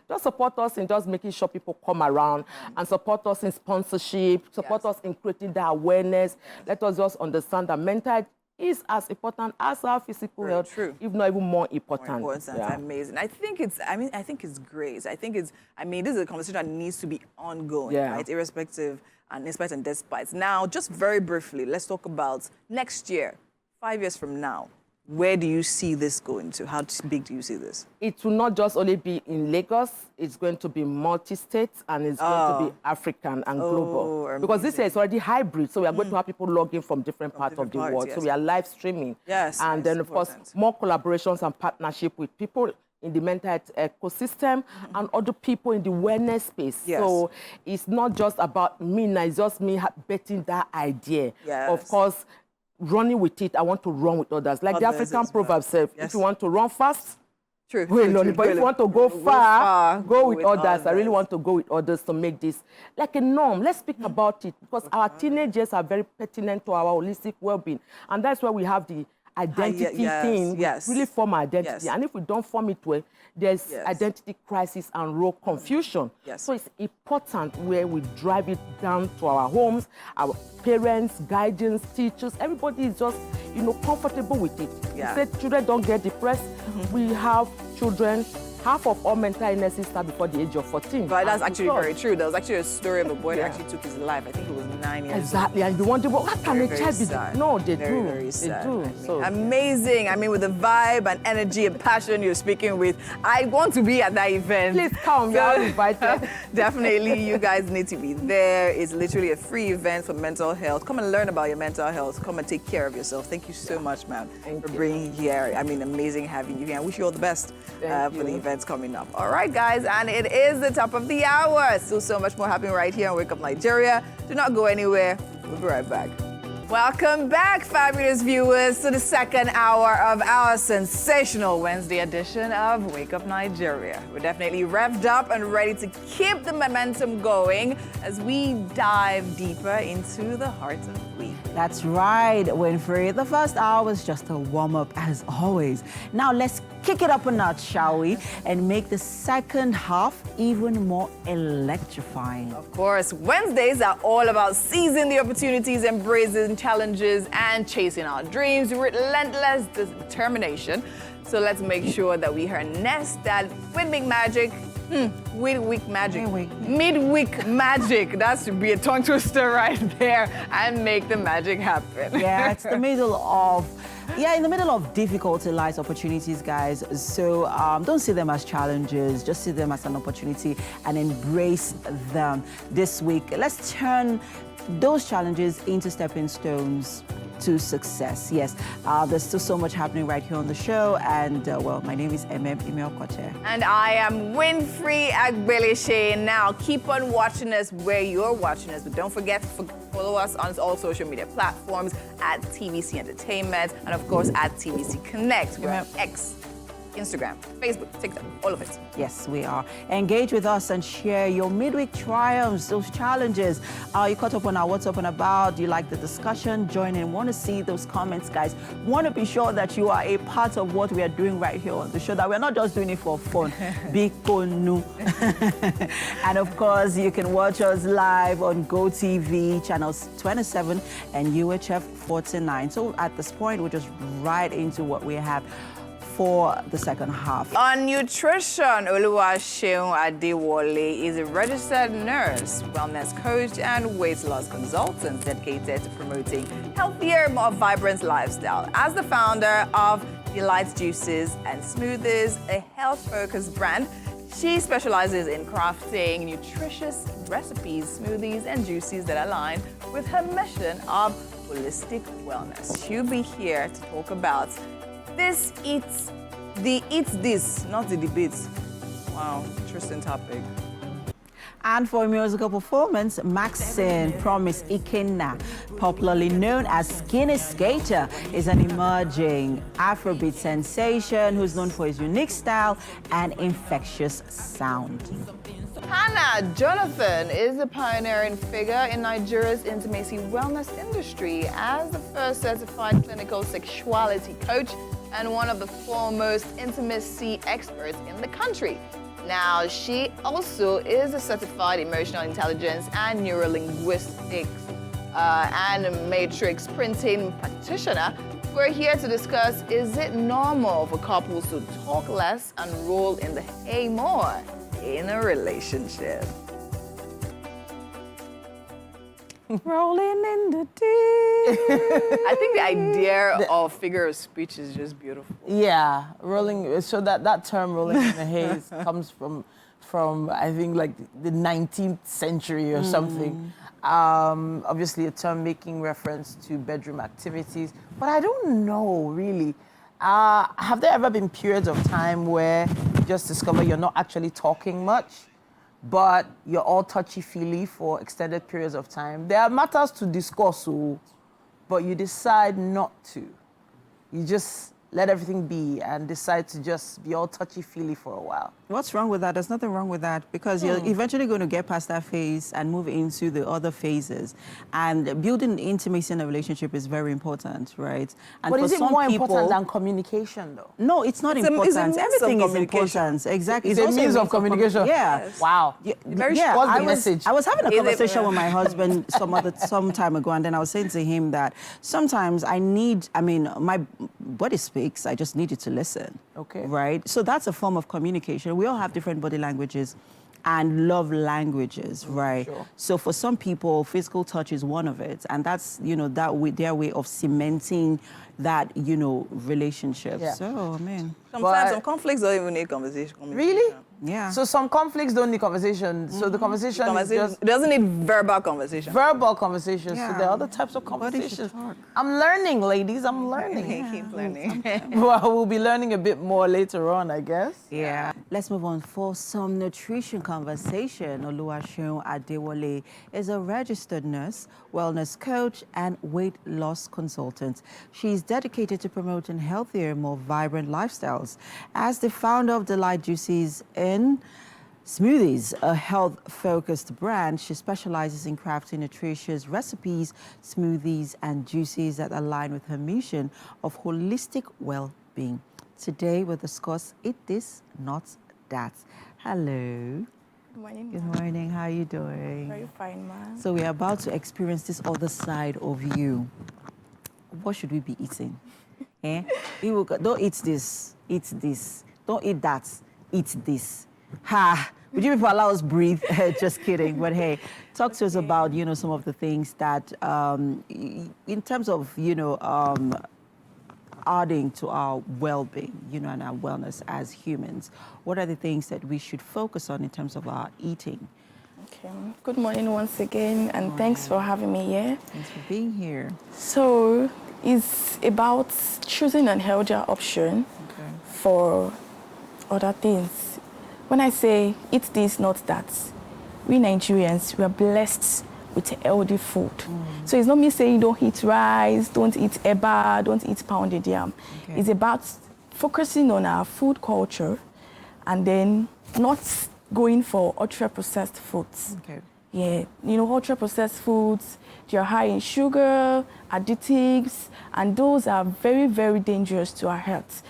just support us in just making sure people come around and support us in sponsorship, support us in creating the awareness. Let us just understand that mental health is as important as our physical health, if not even more important. Amazing. I think it's great. I think this is a conversation that needs to be ongoing, right? Irrespective and in spite and despite. Now, just very briefly, let's talk about next year, 5 years from now. Where do you see this going to? How big do you see this? It will not just only be in Lagos. It's going to be multi-state, and it's going to be African and global. Amazing. Because this year is already hybrid, so we are going to have people logging from different parts of the world. So we are live streaming. And then, of course, more collaborations and partnership with people in the mental health ecosystem and other people in the wellness space. So it's not just about me now, it's just me betting that idea. Of course, running with it, I want to run with others. Like the African proverb says, if you want to run fast, but if you want to go far, go with others. I really want to go with others to make this like a norm. Let's speak about it, because our teenagers are very pertinent to our holistic well-being. And that's why we have the identity thing. We really form our identity. And if we don't form it well, there's identity crisis and role confusion. So it's important where we drive it down to our homes, our parents, guardians, teachers. Everybody is just, comfortable with it. We say children don't get depressed. We have children. Half of all mental illnesses start before the age of 14. But that's actually very true. There was actually a story of a boy that actually took his life. I think he was 9 years old. Exactly. And you wonder, well, how can a child be? No, they do. Very sad. They do. So amazing. With the vibe and energy and passion you're speaking with, I want to be at that event. Please come. You're all invited. Definitely, you guys need to be there. It's literally a free event for mental health. Come and learn about your mental health. Come and take care of yourself. Thank you so much, ma'am, for bringing here. Amazing having you here. I wish you all the best for the events coming up. All right, guys, and it is the top of the hour. Still so much more happening right here on Wake Up Nigeria. Do not go anywhere. We'll be right back. Welcome back, fabulous viewers, to the second hour of our sensational Wednesday edition of Wake Up Nigeria. We're definitely revved up and ready to keep the momentum going as we dive deeper into the heart of the week. That's right, Winfrey. The first hour was just a warm-up, as always. Now let's kick it up a notch, shall we? And make the second half even more electrifying. Of course, Wednesdays are all about seizing the opportunities, embracing challenges, and chasing our dreams with relentless determination. So let's make sure that we harness that midweek magic. Midweek magic. Midweek magic. That should be a tongue twister right there, and make the magic happen. Yeah, it's the middle of... Yeah, in the middle of difficulty lies opportunities, guys. So don't see them as challenges, just see them as an opportunity and embrace them. This week, let's turn those challenges into stepping stones to success. Yes, there's still so much happening right here on the show. And well, my name is Ime Okoche. And I am Winfrey Agbelishe. Now, keep on watching us where you're watching us. But don't forget to follow us on all social media platforms at TVC Entertainment and, of course, at TVC Connect. We're on X, Instagram, Facebook, TikTok, all of it. Yes, we are. Engage with us and share your midweek triumphs, those challenges. You caught up on our What's Up and About. You like the discussion? Join in. Want to see those comments, guys. Want to be sure that you are a part of what we are doing right here on the show, that we're not just doing it for fun. Bikonu. And of course, you can watch us live on GOTV channels 27 and UHF 49. So at this point, we'll just right into what we have for the second half. On nutrition, Oluwaseun Adewale is a registered nurse, wellness coach, and weight loss consultant dedicated to promoting healthier, more vibrant lifestyle. As the founder of Delight Juices and Smoothies, a health-focused brand, she specializes in crafting nutritious recipes, smoothies, and juices that align with her mission of holistic wellness. She'll be here to talk about this eats this, not the debates. Wow, interesting topic. And for a musical performance, Maxine Promise Ikenna, popularly known as Skinny Skater, is an emerging Afrobeat sensation who's known for his unique style and infectious sound. Hannah Jonathan is a pioneering figure in Nigeria's intimacy wellness industry as the first certified clinical sexuality coach and one of the foremost intimacy experts in the country. Now, she also is a certified emotional intelligence and neurolinguistics and matrix printing practitioner. We're here to discuss, is it normal for couples to talk less and roll in the hay more in a relationship? Rolling in the deep. I think the idea of figure of speech is just beautiful. Yeah, rolling. So that term "rolling in the haze" comes from I think like the 19th century or something. Obviously, a term making reference to bedroom activities, but I don't know really. Have there ever been periods of time where you just discover you're not actually talking much, but you're all touchy-feely for extended periods of time? There are matters to discuss, but you decide not to. You just let everything be and decide to just be all touchy-feely for a while. What's wrong with that? There's nothing wrong with that, because you're eventually going to get past that phase and move into the other phases. And building intimacy in a relationship is very important, right? And But for is it some more people, important than communication, though? No, it's not It's a important. means of Everything is communication. important. Exactly. It's a also means of communication. Yeah. Yes. Wow. Very yeah, What's the I was, message? I was having a Is it- conversation with my husband some time ago, and then I was saying to him that sometimes my body speaks, I just need you to listen. Okay. Right? So that's a form of communication. We all have different body languages and love languages, right? Sure. So for some people, physical touch is one of it, and that's, their way of cementing that, relationship. Yeah. So, I mean... Sometimes But- some conflicts don't even need conversation. Really? Yeah. So some conflicts don't need conversation. So the conversation is just It doesn't need verbal conversation. verbal conversations. So Yeah. there are other types of Body should conversations. talk. I'm learning, ladies. I'm learning. Keep learning. Well, we'll be learning a bit more later on, I guess. Yeah. Let's move on for some nutrition conversation. Oluwaseun Adewale is a registered nurse, wellness coach, and weight loss consultant. She's dedicated to promoting healthier, more vibrant lifestyles. As the founder of Delight Juices in Smoothies, a health-focused brand, she specializes in crafting nutritious recipes, smoothies, and juices that align with her mission of holistic well-being. Today, we'll discuss Eat This, Not That. Hello. Good morning. Good morning. How are you doing? Very fine, man. So we're about to experience this other side of you. What should we be eating? Don't eat this. Eat this. Don't eat that. Eat this. Ha! Would you people allow us breathe? Just kidding. But hey, talk to us about, some of the things that, in terms of, adding to our well-being, and our wellness as humans. What are the things that we should focus on in terms of our eating? Okay. Good morning once again, and thanks for having me here. Thanks for being here. So, it's about choosing an healthier option for other things. When I say eat this, not that, we Nigerians, we are blessed with healthy food. So it's not me saying don't eat rice, don't eat eba, don't eat pounded yam. Okay. It's about focusing on our food culture and then not going for ultra-processed foods. Okay. Yeah, ultra-processed foods, they are high in sugar, additives, and those are very, very dangerous to our health.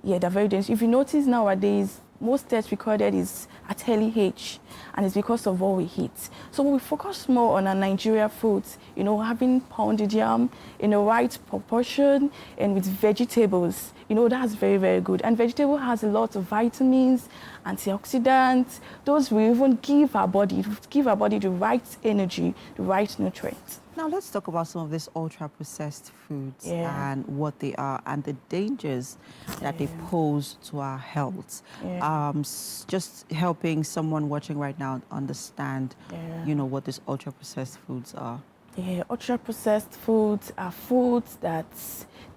Yeah, they're very dangerous. If you notice nowadays, most deaths recorded is at early age, and it's because of what we eat. So we focus more on our Nigeria foods, having pounded yam in the right proportion and with vegetables. That's very, very good. And vegetable has a lot of vitamins, antioxidants. Those will even give our body the right energy, the right nutrients. Now let's talk about some of these ultra-processed foods Yeah. and what they are and the dangers that they pose to our health. Yeah. Just helping someone watching right now understand, Yeah. what these ultra-processed foods are. Yeah, ultra-processed foods are foods that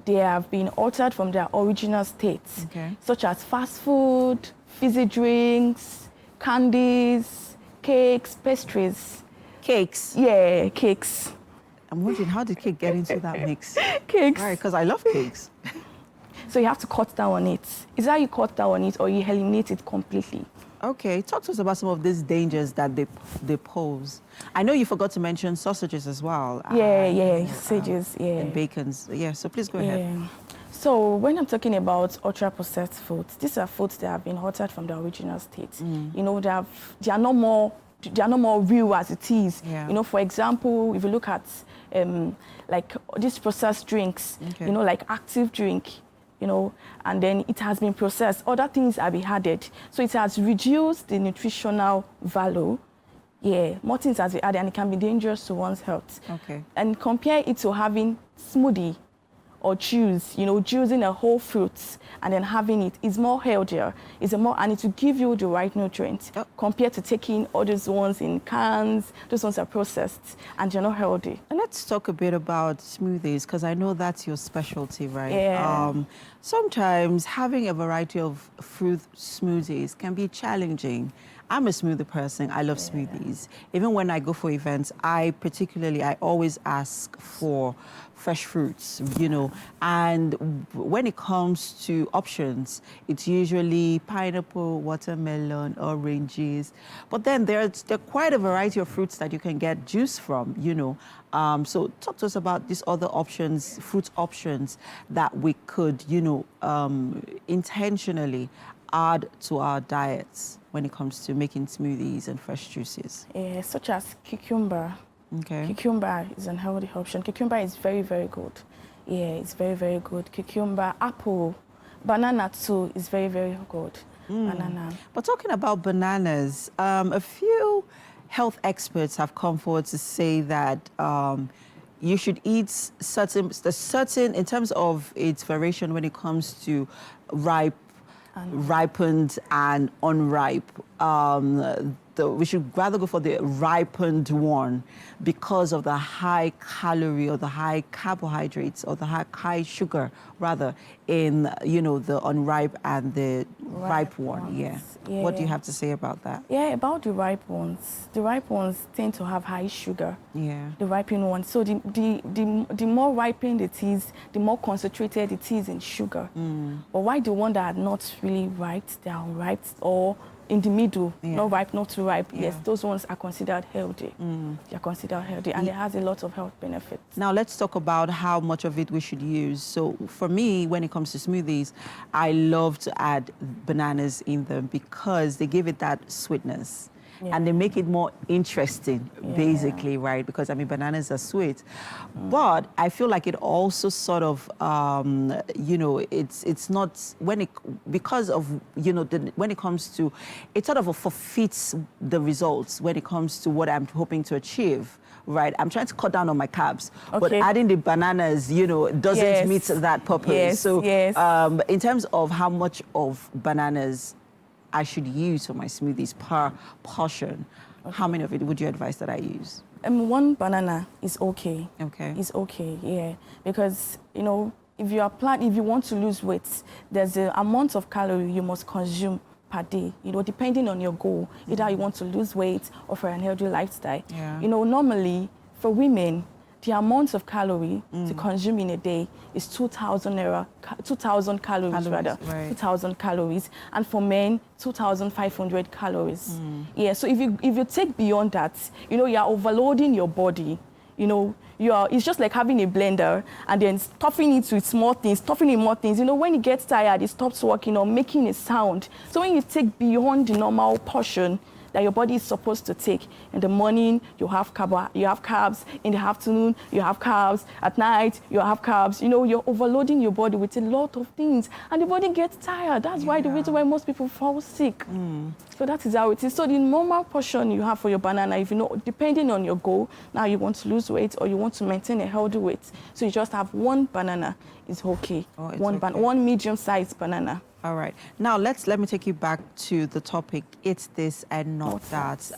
they have been altered from their original states, such as fast food, fizzy drinks, candies, cakes, pastries. Cakes. Yeah, cakes. I'm wondering, how did cake get into that mix? Cakes. Right, because I love cakes. So you have to cut down on it. Is that you cut down on it or you eliminate it completely? Okay, talk to us about some of these dangers that they pose. I know you forgot to mention sausages as well. Sausages, And bacons. Yeah, so please go ahead. So when I'm talking about ultra-processed foods, these are foods that have been altered from the original state. They are no more real as it is. Yeah. For example, if you look at like these processed drinks, like active drink, and then it has been processed. Other things have been added. So it has reduced the nutritional value. Yeah, more things has been added and it can be dangerous to one's health. Okay. And compare it to having smoothie or juice, juicing a whole fruit and then having it is more healthier. And it will give you the right nutrients compared to taking all those ones in cans. Those ones are processed and they're not healthy. And let's talk a bit about smoothies, because I know that's your specialty, right? Yeah. Sometimes having a variety of fruit smoothies can be challenging. I'm a smoothie person. I love smoothies. Even when I go for events, I always ask for fresh fruits, and when it comes to options, it's usually pineapple, watermelon, oranges, but then there's quite a variety of fruits that you can get juice from, so talk to us about these other options, fruit options that we could, intentionally add to our diets when it comes to making smoothies and fresh juices. Yeah, such as cucumber. Okay. Cucumber is an healthy option. Cucumber is very, very good. Yeah, it's very, very good. Cucumber, apple, banana too is very, very good. Banana. But talking about bananas, a few health experts have come forward to say that you should eat certain, in terms of its variation when it comes to ripe ripened and unripe. We should rather go for the ripened one because of the high calorie or the high carbohydrates or the high sugar rather in the unripe and the ripe one. ones. Yeah. Yeah. What do you have to say about that? Yeah, about the ripe ones. The ripe ones tend to have high sugar. Yeah. The ripened ones. So the more ripened it is, the more concentrated it is in sugar. But why the one that are not really ripe, they are unripe or in the middle, not ripe, not too ripe. Yeah. Yes, those ones are considered healthy. They are considered healthy, and it has a lot of health benefits. Now let's talk about how much of it we should use. So for me, when it comes to smoothies, I love to add bananas in them because they give it that sweetness. And they make it more interesting, basically, right? Because, I mean, bananas are sweet. But I feel like it also sort of, it's not, because of, when it comes to, it sort of forfeits the results when it comes to what I'm hoping to achieve. Right, I'm trying to cut down on my carbs, but adding the bananas, doesn't meet that purpose. So, in terms of how much of bananas I should use for my smoothies per portion, how many of it would you advise that I use? One banana is okay. Okay. It's okay, yeah, because if you want to lose weight, there's an amount of calorie you must consume per day, depending on your goal, either you want to lose weight or for an healthy lifestyle. Yeah. Normally for women, the amount of calorie to consume in a day is 2,000 calories rather, right. 2,000 calories, and for men 2,500 calories. Yeah, so if you take beyond that, you are overloading your body. It's just like having a blender and then stuffing it with small things, stuffing in more things. When it gets tired, it stops working or making a sound. So when you take beyond the normal portion that your body is supposed to take, in the morning you have carbs, in the afternoon you have carbs, at night you have carbs. You're overloading your body with a lot of things, and the body gets tired. That's why the reason why most people fall sick. So that is how it is. So the normal portion you have for your banana, if depending on your goal, now you want to lose weight or you want to maintain a healthy weight, so you just have one banana is okay. One medium-sized banana. All right. Now let me take you back to the topic. It's this and not that.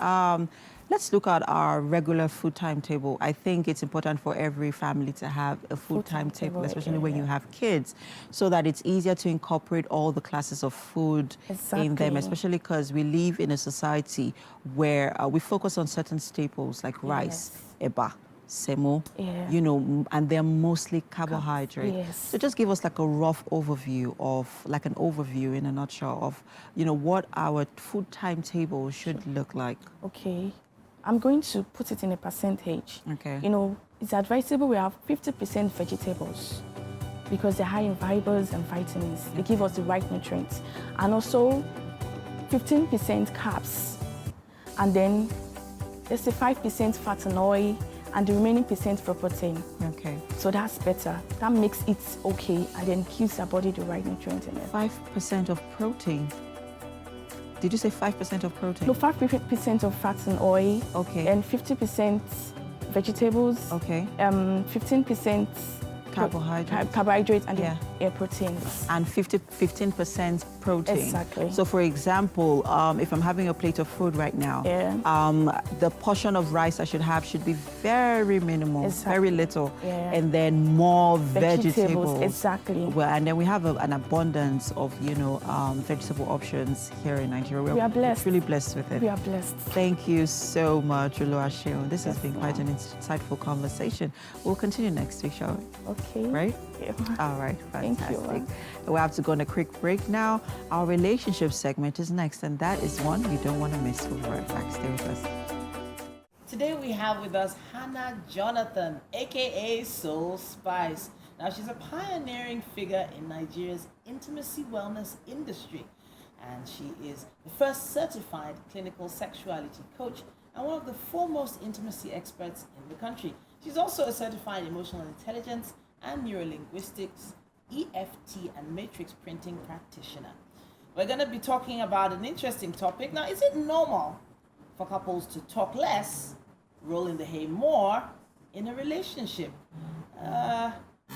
Let's look at our regular food timetable. I think it's important for every family to have a food timetable, especially when you have kids, so that it's easier to incorporate all the classes of food in them, especially because we live in a society where we focus on certain staples like rice, eba, semo, and they're mostly carbohydrate. So just give us like a rough overview in a nutshell of, what our food timetable should look like. Okay. I'm going to put it in a percentage. Okay. It's advisable we have 50% vegetables because they're high in fibers and vitamins. They give us the right nutrients. And also 15% carbs. And then there's a 5% fat and oil, and the remaining % for protein. Okay. So that's better. That makes it okay and then gives our body the right nutrients in it. 5% of protein. Did you say 5% of protein? No, 5% of fats and oil. Okay. And 50% vegetables. Okay. 15% carbohydrates. And proteins. And 15% protein. Exactly. So for example, if I'm having a plate of food right now, the portion of rice I should have should be very minimal, very little, and then more vegetables. Exactly. Well, and then we have an abundance of, vegetable options here in Nigeria. We are blessed. We're really blessed with it. We are blessed. Thank you so much, Oluwaseun. This has been quite an insightful conversation. We'll continue next week, shall we? Okay. Right? Yeah. All right. Fantastic. Thank you. We have to go on a quick break now. Our relationship segment is next, and that is one you don't want to miss. We'll be right back. Stay with us. Today we have with us Hannah Jonathan, aka Soul Spice. Now she's a pioneering figure in Nigeria's intimacy wellness industry, and she is the first certified clinical sexuality coach and one of the foremost intimacy experts in the country. She's also a certified emotional intelligence and neurolinguistics, EFT and matrix printing practitioner. We're going to be talking about an interesting topic. Now, is it normal for couples to talk less, roll in the hay more in a relationship?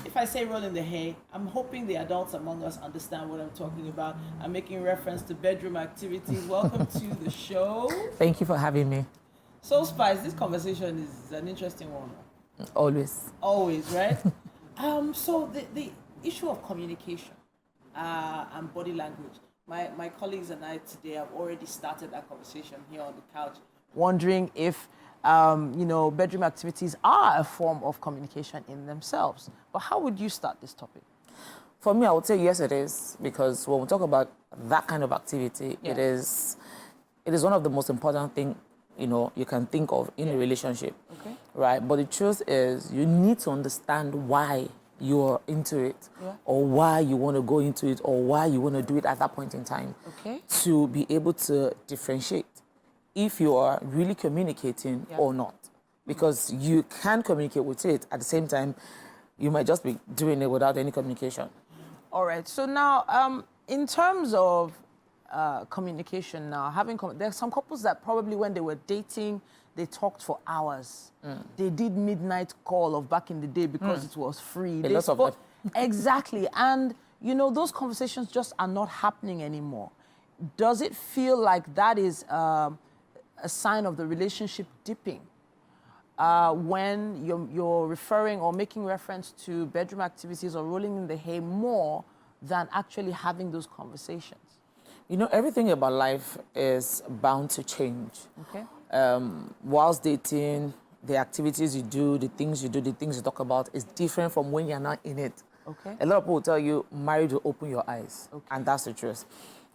if I say roll in the hay, I'm hoping the adults among us understand what I'm talking about. I'm making reference to bedroom activities. Welcome to the show. Thank you for having me. So, Spice, this conversation is an interesting one. Always. Always, right? So the issue of communication and body language. My colleagues and I today have already started that conversation here on the couch, wondering if bedroom activities are a form of communication in themselves. But how would you start this topic? For me, I would say yes, it is, because when we talk about that kind of activity, Yeah. it is one of the most important things you can think of in a relationship. Okay. Right? But the truth is, you need to understand why you're into it, or why you want to go into it, or why you want to do it at that point in time, Okay. to be able to differentiate if you are really communicating or not. Because you can communicate with it, at the same time, you might just be doing it without any communication. All right. So now, in terms of communication now, there's some couples that probably when they were dating, they talked for hours. They did midnight call of back in the day because it was free. A lot of them. Exactly. And, those conversations just are not happening anymore. Does it feel like that is a sign of the relationship dipping? When you're referring or making reference to bedroom activities or rolling in the hay more than actually having those conversations? Everything about life is bound to change. Okay. Whilst dating, the activities you do, the things you talk about is different from when you're not in it. Okay. A lot of people will tell you marriage will open your eyes. Okay. And that's the truth.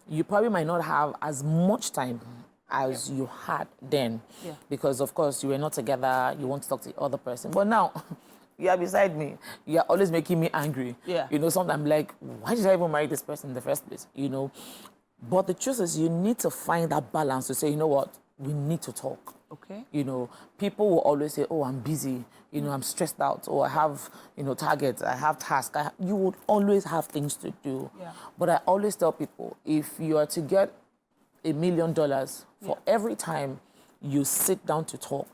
You probably might not have as much time as you had then. Yeah. Because, of course, you were not together, you want to talk to the other person. But now, you are beside me. You are always making me angry. Yeah. Sometimes I'm like, why did I even marry this person in the first place? But the truth is, you need to find that balance to say, you know what, we need to talk. Okay. People will always say, oh, I'm busy, I'm stressed out, or I have, targets, I have tasks. You would always have things to do. Yeah. But I always tell people, if you are to get $1 million for every time you sit down to talk,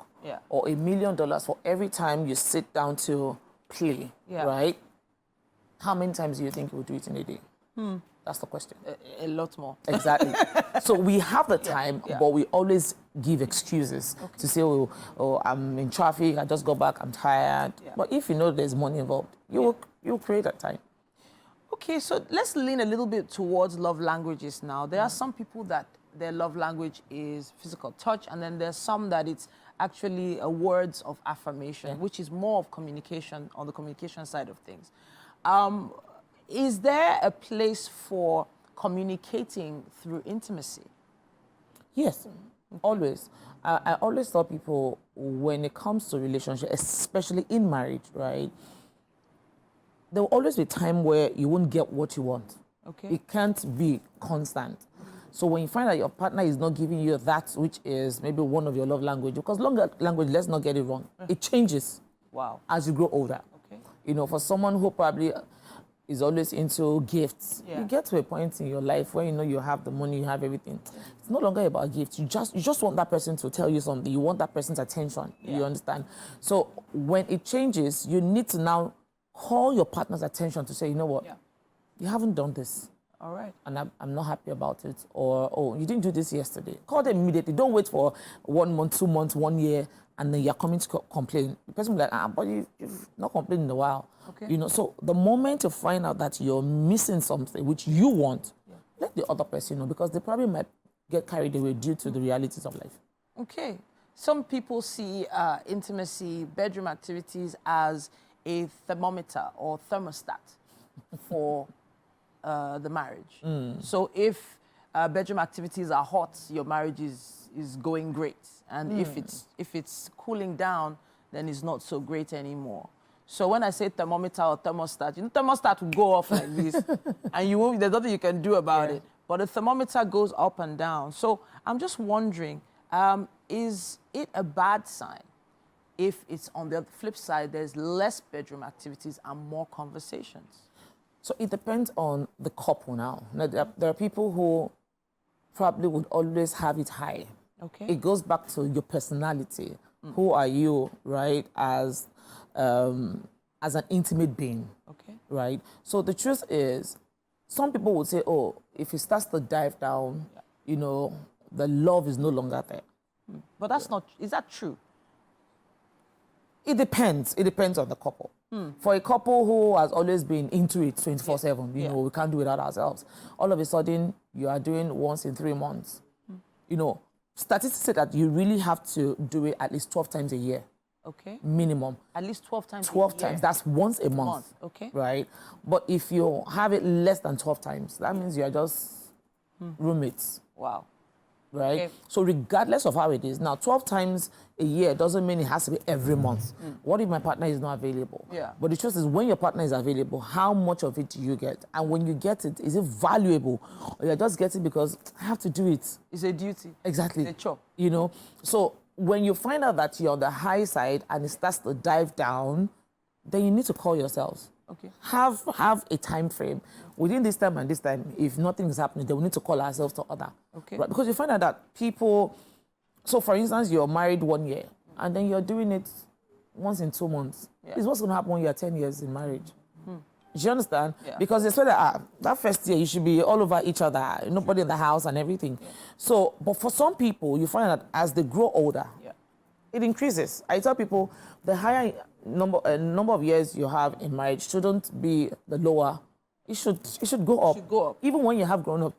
or $1 million for every time you sit down to play, right? How many times do you think you would do it in a day? That's the question. A lot more. Exactly. So we have the time, but we always give excuses to say, oh, I'm in traffic, I just got back, I'm tired. Yeah. But if you know there's money involved, you'll create that time. Okay, so let's lean a little bit towards love languages now. There are some people that their love language is physical touch, and then there's some that it's actually words of affirmation, which is more of communication, on the communication side of things. Is there a place for communicating through intimacy? Yes, always. I always tell people, when it comes to relationship, especially in marriage, right, there will always be time where you won't get what you want. Okay. It can't be constant. So when you find that your partner is not giving you that, which is maybe one of your love language, because love language, let's not get it wrong, it changes. Wow. As you grow older. Okay. For someone who probably is always into gifts, you get to a point in your life where you have the money, you have everything. It's no longer about gifts. You just want that person to tell you something. You want that person's attention. You understand? So when it changes, you need to now call your partner's attention to say, you know what, you haven't done this. All right. And I'm not happy about it. Or, oh, you didn't do this yesterday. Call them immediately. Don't wait for 1 month, 2 months, 1 year, and then you're coming to complain. The person will be like, but you've not complained in a while. Okay. So the moment you find out that you're missing something which you want, let the other person know, because they probably might get carried away due to the realities of life. Okay. Some people see intimacy, bedroom activities as a thermometer or thermostat for the marriage. So if bedroom activities are hot, your marriage is going great. And if it's cooling down, then it's not so great anymore. So when I say thermometer or thermostat, thermostat will go off like this, and there's nothing you can do about it. But the thermometer goes up and down. So I'm just wondering, is it a bad sign if it's on the flip side, there's less bedroom activities and more conversations? So it depends on the couple now. There are people who probably would always have it high. Okay. It goes back to your personality. Who are you, right, as as an intimate being. Okay. Right? So the truth is, some people would say, oh, if it starts to dive down, you know, the love is no longer there. But that's not, is that true? It depends. It depends on the couple. For a couple who has always been into it 24/7, you know, we can't do it without ourselves. All of a sudden, you are doing once in 3 months. You know, statistics say that you really have to do it at least 12 times a year. Okay. Minimum. At least 12 times 12 a year. times. That's once a month. Okay. Right? But if you have it less than 12 times, that means you're just roommates. Wow. Right? Okay. So regardless of how it is, now 12 times a year doesn't mean it has to be every month. What if my partner is not available? Yeah. But the truth is, when your partner is available, how much of it do you get? And when you get it, is it valuable? Or you're just getting because I have to do it. It's a duty. Exactly. It's a chore. You know? So when you find out that you're on the high side and it starts to dive down, then you need to call yourselves. Okay. Have a time frame. Within this time and this time, if nothing is happening, then we need to call ourselves to order. Okay. Right? Because you find out that people, so for instance, you're married 1 year and then you're doing it once in 2 months. Yeah. It's what's going to happen when you're 10 years in marriage. Do you understand? Yeah. Because they say that that first year you should be all over each other, nobody in the house and everything. Yeah. So, but for some people, you find that as they grow older, it increases. I tell people the higher number of years you have in marriage shouldn't be the lower. It should go up. Should go up. Even when you have grown up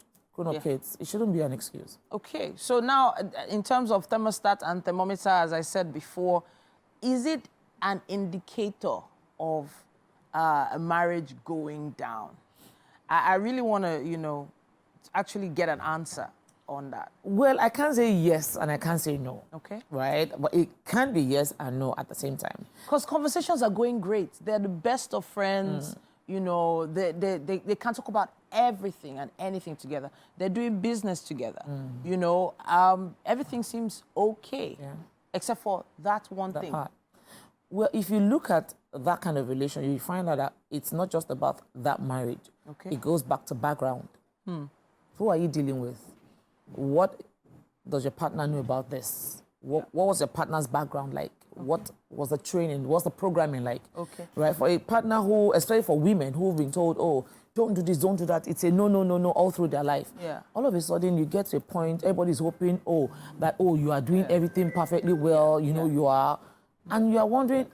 kids, it shouldn't be an excuse. Okay, so now in terms of thermostat and thermometer, as I said before, is it an indicator of a marriage going down? I really want to, you know, actually get an answer on that. Well, I can't say yes and I can't say no. Okay. Right? But it can be yes and no at the same time. Because conversations are going great. They're the best of friends. You know, they can talk about everything and anything together. They're doing business together. You know, everything seems okay, except for that one thing. Part. Well, if you look at that kind of relation, you find out that it's not just about that marriage. Okay. It goes back to background. Who are you dealing with? What does your partner know about this? What was your partner's background like? What was the training? What's the programming like? Okay. Right? For a partner who, especially for women who've been told, oh, don't do this, don't do that. It's a no, no, no, no all through their life. Yeah. All of a sudden, you get to a point, everybody's hoping, you are doing everything perfectly well, you know, you are. And you are wondering,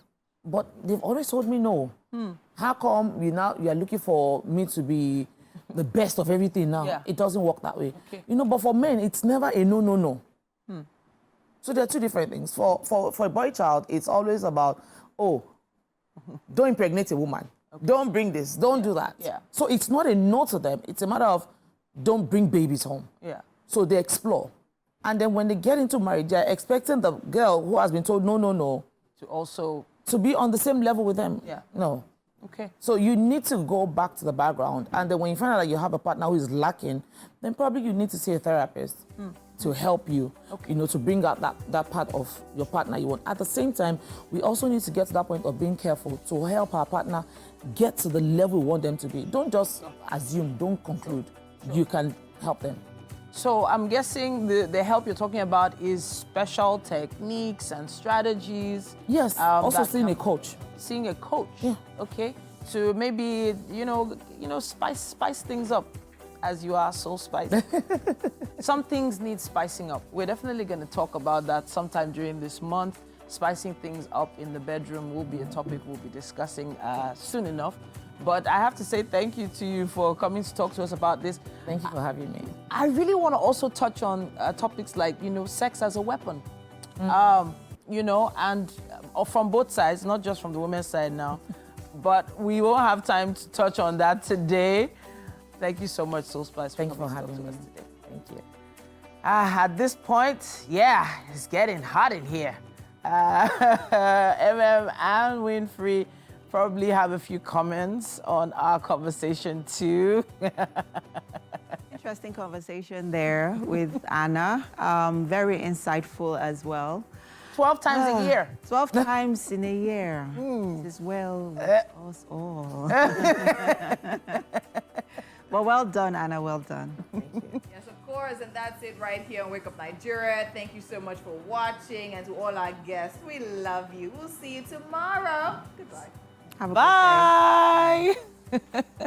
but they've always told me no. How come you are looking for me to be the best of everything now? Yeah. It doesn't work that way. Okay. You know, but for men, it's never a no, no, no. So there are two different things. For a boy child, it's always about, don't impregnate a woman. Okay. Don't bring this. Don't do that. Yeah. So it's not a no to them. It's a matter of don't bring babies home. Yeah. So they explore. And then when they get into marriage, they're expecting the girl who has been told no, no, no, To also... to be on the same level with them. Yeah. No. Okay. So you need to go back to the background. And then when you find out that you have a partner who is lacking, then probably you need to see a therapist to help you, you know, to bring out that part of your partner you want. At the same time, we also need to get to that point of being careful to help our partner get to the level we want them to be. Don't just assume, don't conclude. You can help them. So I'm guessing the help you're talking about is special techniques and strategies. Yes, also seeing a coach. Seeing a coach. Yeah. Okay. To maybe, you know, spice things up, as you are so spicy. Some things need spicing up. We're definitely going to talk about that sometime during this month. Spicing things up in the bedroom will be a topic we'll be discussing soon enough. But I have to say thank you to you for coming to talk to us about this. Thank you for having me. I really want to also touch on topics like, you know, sex as a weapon. You know, and from both sides, not just from the women's side now. But we won't have time to touch on that today. Thank you so much, Soul Spice. Thank you for having me. Today. Thank you. At this point, it's getting hot in here. MM and Winfrey probably have a few comments on our conversation too. Interesting conversation there with Anna. Very insightful as well. 12 times a year. 12 times in a year. It is well with us all. Well, well done, Anna. Well done. Yes, of course, and that's it right here on Wake Up Nigeria. Thank you so much for watching, and to all our guests, we love you. We'll see you tomorrow. Goodbye. Have a good day. Bye.